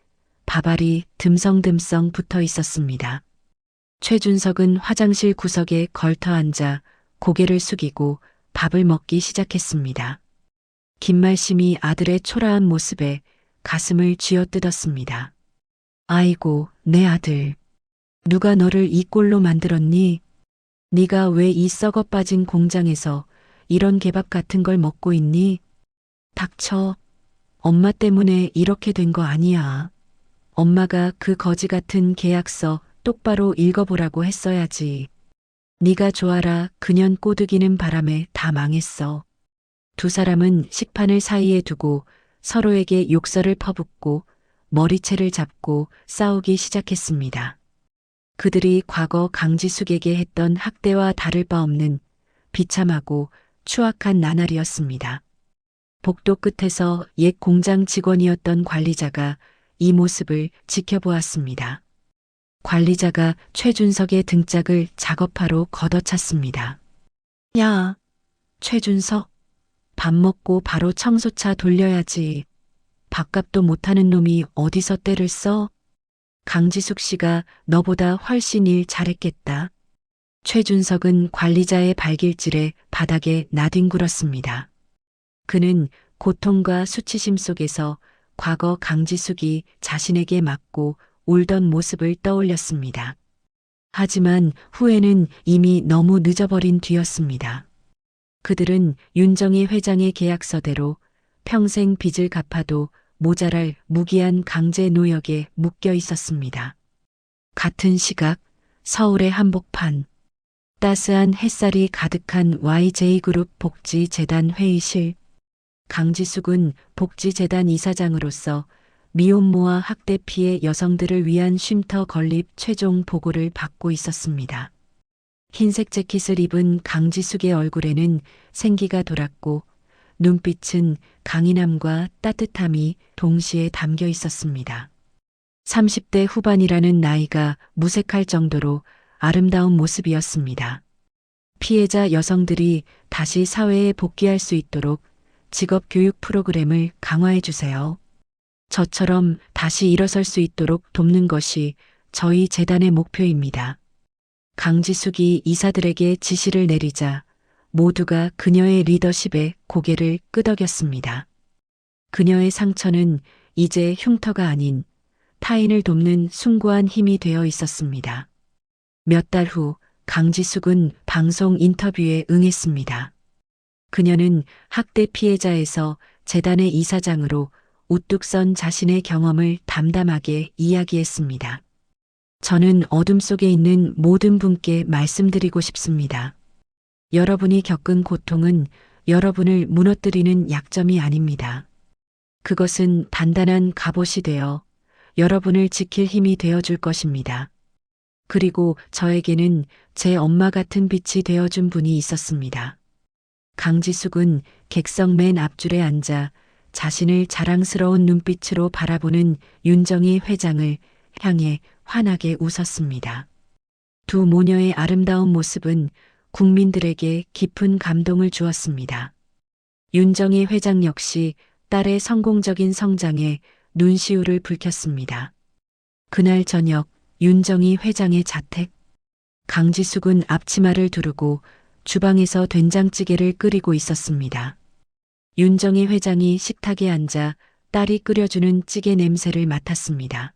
밥알이 듬성듬성 붙어 있었습니다. 최준석은 화장실 구석에 걸터 앉아 고개를 숙이고 밥을 먹기 시작했습니다. 김말심이 아들의 초라한 모습에 가슴을 쥐어뜯었습니다. 아이고, 내 아들. 누가 너를 이 꼴로 만들었니? 네가 왜 이 썩어 빠진 공장에서 이런 개밥 같은 걸 먹고 있니? 닥쳐. 엄마 때문에 이렇게 된 거 아니야. 엄마가 그 거지 같은 계약서 똑바로 읽어보라고 했어야지. 네가 좋아라 그년 꼬드기는 바람에 다 망했어. 두 사람은 식판을 사이에 두고 서로에게 욕설을 퍼붓고 머리채를 잡고 싸우기 시작했습니다. 그들이 과거 강지숙에게 했던 학대와 다를 바 없는 비참하고 추악한 나날이었습니다. 복도 끝에서 옛 공장 직원이었던 관리자가 이 모습을 지켜보았습니다. 관리자가 최준석의 등짝을 작업하러 걷어찼습니다. 야, 최준석, 밥 먹고 바로 청소차 돌려야지. 밥값도 못하는 놈이 어디서 때를 써? 강지숙 씨가 너보다 훨씬 일 잘했겠다. 최준석은 관리자의 발길질에 바닥에 나뒹굴었습니다. 그는 고통과 수치심 속에서 과거 강지숙이 자신에게 맞고 울던 모습을 떠올렸습니다. 하지만 후회는 이미 너무 늦어버린 뒤였습니다. 그들은 윤정희 회장의 계약서대로 평생 빚을 갚아도 모자랄 무기한 강제 노역에 묶여 있었습니다. 같은 시각 서울의 한복판, 따스한 햇살이 가득한 YJ그룹 복지재단 회의실. 강지숙은 복지재단 이사장으로서 미혼모와 학대 피해 여성들을 위한 쉼터 건립 최종 보고를 받고 있었습니다. 흰색 재킷을 입은 강지숙의 얼굴에는 생기가 돌았고 눈빛은 강인함과 따뜻함이 동시에 담겨 있었습니다. 30대 후반이라는 나이가 무색할 정도로 아름다운 모습이었습니다. 피해자 여성들이 다시 사회에 복귀할 수 있도록 직업 교육 프로그램을 강화해 주세요. 저처럼 다시 일어설 수 있도록 돕는 것이 저희 재단의 목표입니다. 강지숙이 이사들에게 지시를 내리자 모두가 그녀의 리더십에 고개를 끄덕였습니다. 그녀의 상처는 이제 흉터가 아닌 타인을 돕는 숭고한 힘이 되어 있었습니다. 몇 달 후 강지숙은 방송 인터뷰에 응했습니다. 그녀는 학대 피해자에서 재단의 이사장으로 우뚝 선 자신의 경험을 담담하게 이야기했습니다. 저는 어둠 속에 있는 모든 분께 말씀드리고 싶습니다. 여러분이 겪은 고통은 여러분을 무너뜨리는 약점이 아닙니다. 그것은 단단한 갑옷이 되어 여러분을 지킬 힘이 되어줄 것입니다. 그리고 저에게는 제 엄마 같은 빛이 되어준 분이 있었습니다. 강지숙은 객석 맨 앞줄에 앉아 자신을 자랑스러운 눈빛으로 바라보는 윤정희 회장을 향해 환하게 웃었습니다. 두 모녀의 아름다운 모습은 국민들에게 깊은 감동을 주었습니다. 윤정희 회장 역시 딸의 성공적인 성장에 눈시울을 붉혔습니다. 그날 저녁 윤정희 회장의 자택. 강지숙은 앞치마를 두르고 주방에서 된장찌개를 끓이고 있었습니다. 윤정희 회장이 식탁에 앉아 딸이 끓여주는 찌개 냄새를 맡았습니다.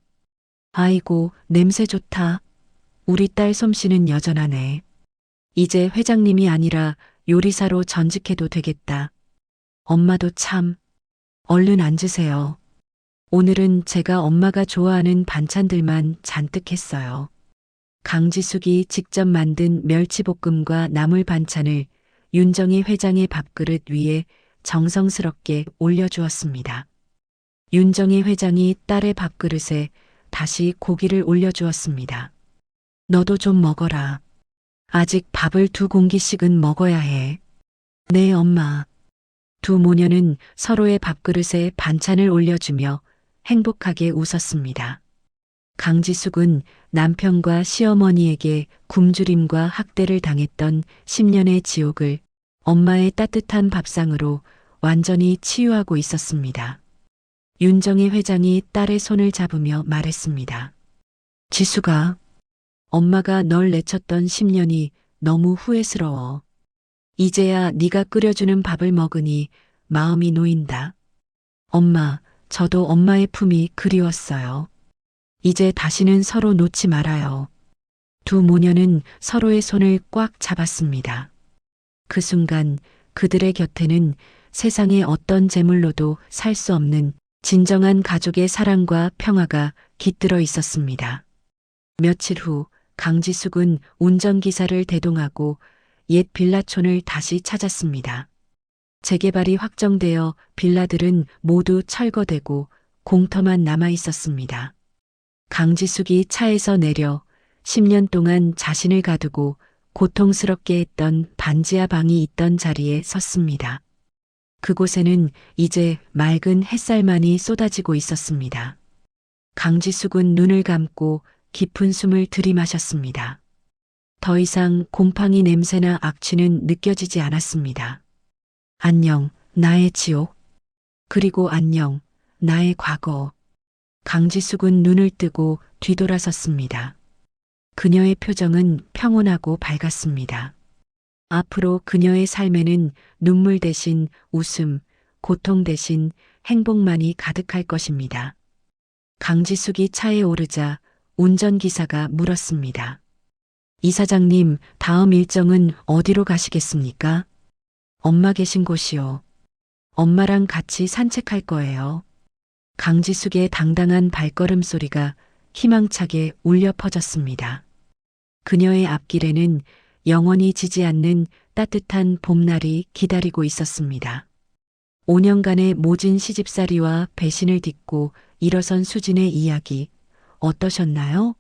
아이고, 냄새 좋다. 우리 딸 솜씨는 여전하네. 이제 회장님이 아니라 요리사로 전직해도 되겠다. 엄마도 참. 얼른 앉으세요. 오늘은 제가 엄마가 좋아하는 반찬들만 잔뜩 했어요. 강지숙이 직접 만든 멸치볶음과 나물 반찬을 윤정희 회장의 밥그릇 위에 정성스럽게 올려주었습니다. 윤정희 회장이 딸의 밥그릇에 다시 고기를 올려주었습니다. 너도 좀 먹어라. 아직 밥을 2공기씩은 먹어야 해. 네, 엄마. 두 모녀는 서로의 밥그릇에 반찬을 올려주며 행복하게 웃었습니다. 강지숙은 남편과 시어머니에게 굶주림과 학대를 당했던 10년의 지옥을 엄마의 따뜻한 밥상으로 완전히 치유하고 있었습니다. 윤정희 회장이 딸의 손을 잡으며 말했습니다. 지숙아, 엄마가 널 내쳤던 10년이 너무 후회스러워. 이제야 네가 끓여주는 밥을 먹으니 마음이 놓인다. 엄마, 저도 엄마의 품이 그리웠어요. 이제 다시는 서로 놓지 말아요. 두 모녀는 서로의 손을 꽉 잡았습니다. 그 순간 그들의 곁에는 세상의 어떤 재물로도 살 수 없는 진정한 가족의 사랑과 평화가 깃들어 있었습니다. 며칠 후 강지숙은 운전기사를 대동하고 옛 빌라촌을 다시 찾았습니다. 재개발이 확정되어 빌라들은 모두 철거되고 공터만 남아 있었습니다. 강지숙이 차에서 내려 10년 동안 자신을 가두고 고통스럽게 했던 반지하 방이 있던 자리에 섰습니다. 그곳에는 이제 맑은 햇살만이 쏟아지고 있었습니다. 강지숙은 눈을 감고 깊은 숨을 들이마셨습니다. 더 이상 곰팡이 냄새나 악취는 느껴지지 않았습니다. 안녕, 나의 지옥. 그리고 안녕, 나의 과거. 강지숙은 눈을 뜨고 뒤돌아섰습니다. 그녀의 표정은 평온하고 밝았습니다. 앞으로 그녀의 삶에는 눈물 대신 웃음, 고통 대신 행복만이 가득할 것입니다. 강지숙이 차에 오르자 운전기사가 물었습니다. 이사장님, 다음 일정은 어디로 가시겠습니까? 엄마 계신 곳이요. 엄마랑 같이 산책할 거예요. 강지숙의 당당한 발걸음 소리가 희망차게 울려 퍼졌습니다. 그녀의 앞길에는 영원히 지지 않는 따뜻한 봄날이 기다리고 있었습니다. 5년간의 모진 시집살이와 배신을 딛고 일어선 수진의 이야기 어떠셨나요?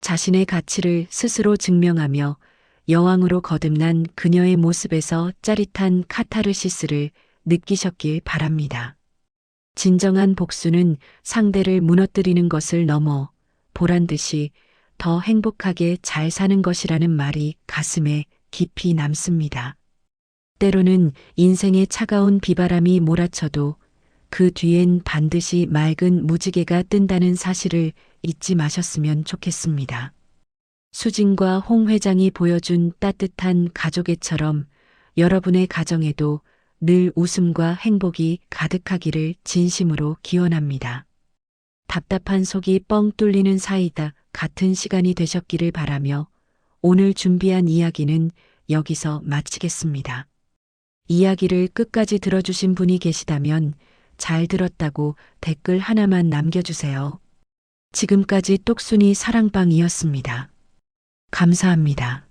자신의 가치를 스스로 증명하며 여왕으로 거듭난 그녀의 모습에서 짜릿한 카타르시스를 느끼셨길 바랍니다. 진정한 복수는 상대를 무너뜨리는 것을 넘어 보란 듯이 더 행복하게 잘 사는 것이라는 말이 가슴에 깊이 남습니다. 때로는 인생의 차가운 비바람이 몰아쳐도 그 뒤엔 반드시 맑은 무지개가 뜬다는 사실을 잊지 마셨으면 좋겠습니다. 수진과 홍 회장이 보여준 따뜻한 가족애처럼 여러분의 가정에도 늘 웃음과 행복이 가득하기를 진심으로 기원합니다. 답답한 속이 뻥 뚫리는 사이다 같은 시간이 되셨기를 바라며 오늘 준비한 이야기는 여기서 마치겠습니다. 이야기를 끝까지 들어주신 분이 계시다면 잘 들었다고 댓글 하나만 남겨주세요. 지금까지 똑순이 사랑방이었습니다. 감사합니다.